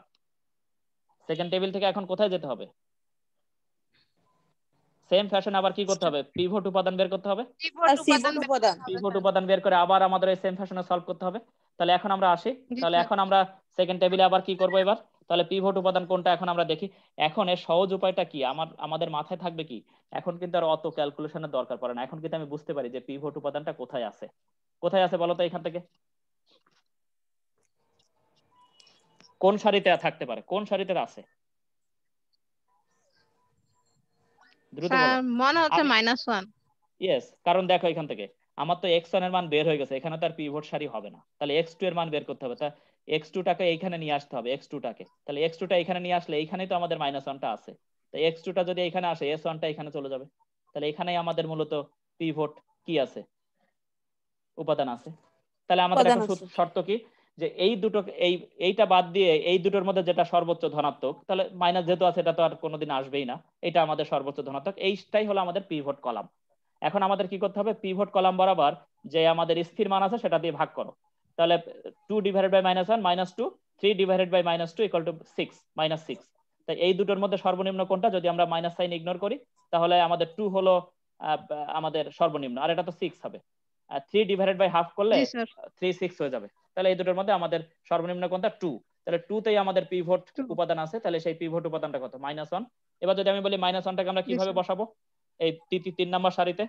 সেকেন্ড টেবিল থেকে এখন কোথায় যেতে হবে? সেম ফ্যাশন আবার কি করতে হবে? পিভট উপাদান বের করতে হবে। পিভট উপাদান বের করে আবার আমাদের এই সেম ফ্যাশনে সলভ করতে হবে। তাহলে এখন আমরা আসি, তাহলে এখন আমরা সেকেন্ড টেবিলে আবার কি করব এবার? তাহলে পিভট উপাদান কোনটা এখন আমরা দেখি। এখন এর সহজ উপায়টা কি? আমাদের মাথায় থাকবে কি, এখন কিন্তু আর অত ক্যালকুলেশনের দরকার পড়ে না। এখন কিন্তু আমি বুঝতে পারি যে পিভট উপাদানটা কোথায় আছে। কোথায় আছে বলো তো? এখান থেকে কোন সারিতে থাকতে পারে? কোন সারিতে আছে? দ্রুত বলো। স্যার মনে হচ্ছে -1। ইয়েস, কারণ দেখো এখান থেকে আমার তো x1 এর মান বের হয়ে গেছে, এখানে তো আর পিভট সারি হবে না। তাহলে x2 এর মান বের করতে হবে। তা x2 টাকে এইখানে নিয়ে আসতে হবে, x2 টাকে। তাহলে x2 টা এখানে নিয়ে আসলে এইখানেই তো আমাদের -1 টা আছে। তাই x2 টা যদি এখানে আসে, s1 টা এখানে চলে যাবে। তাহলে এখানেই আমাদের মূলত পিভট কি আছে? উপাদান আছে। তাহলে আমাদের এখন শর্ত কি? যে এইটা বাদ দিয়ে এই দুটোর মধ্যে যেটা সর্বোচ্চ ধনাত্মক, তাহলে মাইনাস যেহেতু আছে এটা তো আর কোনোদিন আসবেই না, এটা আমাদের সর্বোচ্চ ধনাত্মক, এইটাই হলো আমাদের পিভট কলাম। এখন আমাদের কি করতে হবে, পিভট কলাম বরাবর যে আমাদের স্থির মান আছে সেটা দিয়ে ভাগ করো। তাহলে 2 divided by -1 -2, 3 divided by -2 equal to 6 -6। তাই এই দুটোর মধ্যে সর্বনিম্ন কোনটা, যদি আমরা মাইনাস সাইন ইগনোর করি তাহলে আমাদের 2 হলো আমাদের সর্বনিম্ন, আর এটা তো 6 হবে। 3 ডিভাইডেড বাই হাফ করলে জি স্যার 3 6 হয়ে যাবে। তাহলে এই দুটোর মধ্যে আমাদের সর্বনিম্ন কোনটা, 2। তাহলে 2 তেই আমাদের পিভট 2 উপাদান আছে, তাহলে সেই পিভট উপাদানটা কত, -1। এবার যদি আমি বলি -1টাকে আমরা জি কিভাবে স্যার বসাবো, এই 3 নাম্বার সারিতে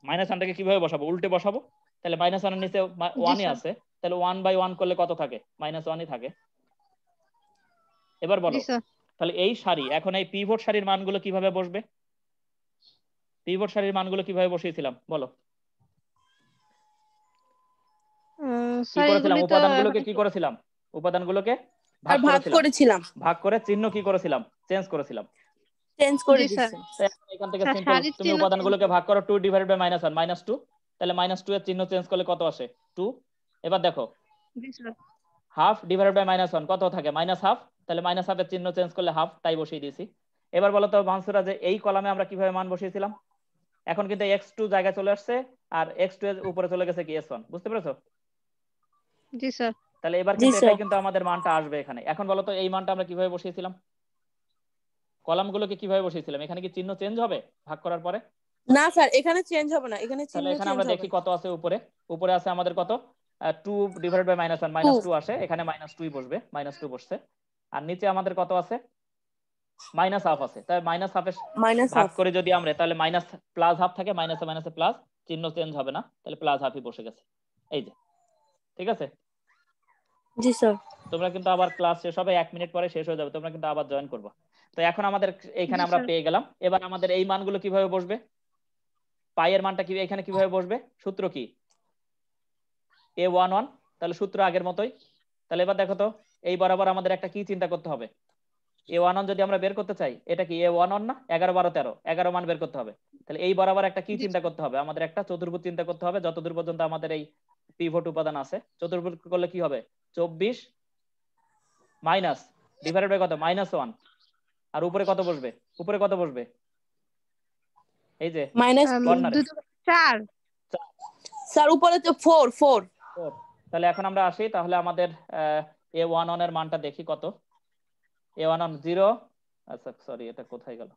-1টাকে কিভাবে বসাবো, উল্টে বসাবো। তাহলে -1 এর নিচে জি 1 স্যার আছে, তাহলে 1/1 করলে কত থাকে, -1ই থাকে। এবার জি বলো, স্যার তাহলে এই সারি, এখন এই পিভট সারির মানগুলো কিভাবে বসবে, পিভট সারির মানগুলো কিভাবে বসিয়েছিলাম বলো। কি স্যার করেছিলাম, এগুলি তো উপাদানগুলোকে কি হয়তো করেছিলাম, উপাদানগুলোকে আর ভাগ ভাগ করেছিলাম, করেছিলাম, ভাগ করে চিহ্ন কি করেছিলাম, চেঞ্জ করেছিলাম। চেঞ্জ করে জি স্যার দিচ্ছি। তো এখন এখান থেকে স্যার সিম্পল, সারির তুমি চিহ্ন চেঞ্জ উপাদানগুলোকে ভাগ করো 2 ডিভাইডেড বাই -1 -2, তাহলে -2 এর চিহ্ন চেঞ্জ করলে কত আসে, 2। এবার দেখো জি স্যার হাফ ডিভাইডেড বাই -1 কত থাকে, -1/2, তাহলে -1/2 এর চিহ্ন চেঞ্জ করলে হাফ, তাই বসিয়ে দিয়েছি। এবার বলো তো মানসুরা, যে এই কলামে আমরা কিভাবে মান বসিয়েছিলাম, এখন কিন্তু x2 জায়গায় চলে আসছে আর x2 এর উপরে চলে গেছে কি s1, বুঝতে পেরেছো? জি স্যার তাহলে এবার জি কিন্তু স্যার। এটাই কিন্তু আমাদের মানটা আসবে এখানে। এখন বলো তো এই মানটা আমরা কিভাবে বসিয়েছিলাম, কলামগুলোকে কিভাবে বসিয়েছিলাম, এখানে কি চিহ্ন চেঞ্জ হবে ভাগ করার পরে? না স্যার, এখানে চেঞ্জ হবে না, এখানে তাহলে চিহ্ন এখানে চেঞ্জ আমরা হবে দেখি না। কত আছে উপরে, উপরে আছে আমাদের কত, 2 ডিভাইডেড বাই -1 2 -2 আসে, এখানে -2 বসবে, -2 বসছে। আর নিচে আমাদের কত আছে, -1/2 আছে, তাই -1/2 ভাগ -1/2। করে যদি আমরা, তাহলে মাইনাস প্লাস হাফ থাকে, মাইনাসে মাইনাসে প্লাস, চিহ্ন চেঞ্জ হবে না, তাহলে প্লাস হাফই বসে গেছে, এই যে। ঠিক আছে, জি স্যার। তোমরা কিন্তু আবার ক্লাস শেষ হবে 1 মিনিট পরে শেষ হয়ে যাবে, তোমরা কিন্তু আবার জয়েন করবে। তো এখন আমাদের এইখানে জি আমরা স্যার পেয়ে গেলাম। এবার আমাদের এই মানগুলো কিভাবে বসবে, পাইয়ের মানটা কি এখানে কিভাবে বসবে, সূত্র কি, a11, তাহলে সূত্র আগের মতোই। তাহলে এবার দেখো তো, এই বরাবর আমাদের একটা কি চিন্তা করতে হবে, a11 যদি আমরা বের করতে চাই, এটা কি a11 না, 11 12 13, 11 মান বের করতে হবে। তাহলে এই বরাবর একটা কি জি চিন্তা স্যার করতে হবে, আমাদের একটা চতুর্ভুজ চিন্তা করতে হবে, যতদূর পর্যন্ত আমাদের এই পিভট উপাদান আছে। চতুর্ভুজ করলে কি হবে, 24 মাইনাস ডিভাইডেড বাই কত, -1, আর উপরে কত বসবে, উপরে কত বসবে, এই যে মাইনাস কর্নারে 4 স্যার, উপরে তো 4 4। 4। তাহলে এখন আমরা আসি, তাহলে আমাদের a11 এর মানটা দেখি কত, a11 0, আচ্ছা সরি এটা কোথায় গেল,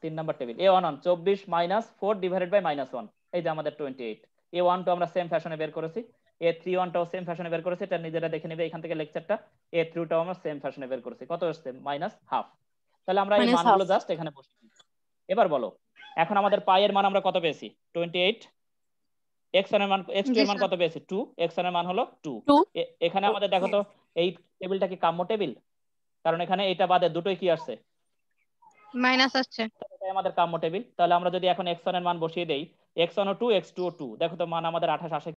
3 number table, a11 24 -4 divided by -1, এই যে আমাদের 28। a12 আমরা সেম ফ্যাশনে বের করেছি, a31 টাও সেম ফ্যাশনে বের করেছি, এটা নিজেরা দেখে নেবে এখান থেকে লেকচারটা। a3 টাও আমরা সেম ফ্যাশনে বের করেছি, কত আসছে, -1/2। তাহলে আমরা এই -1/2। মানগুলো জাস্ট এখানে বসিয়ে দিই। এবার বলো, এখন আমাদের পাইয়ের মান আমরা কত পেয়েছি, 28, x1 এর মান, x2 জি এর মান স্যার কত পেয়েছি, 2, x1 এর মান হলো 2। 2। এখানে আমাদের দেখো তো, এই টেবিলটা কি কাম্য টেবিল, কারণ এখানে এটা বাদে দুটোই কি আসছে, মাইনাস আসছে এটাই আমাদের কাম্য টেবিল। তাহলে আমরা যদি এখন x1 এর মান বসিয়ে দেই, x1 ও 2, x2 ও 2, দেখো তো মান আমাদের 28 আসে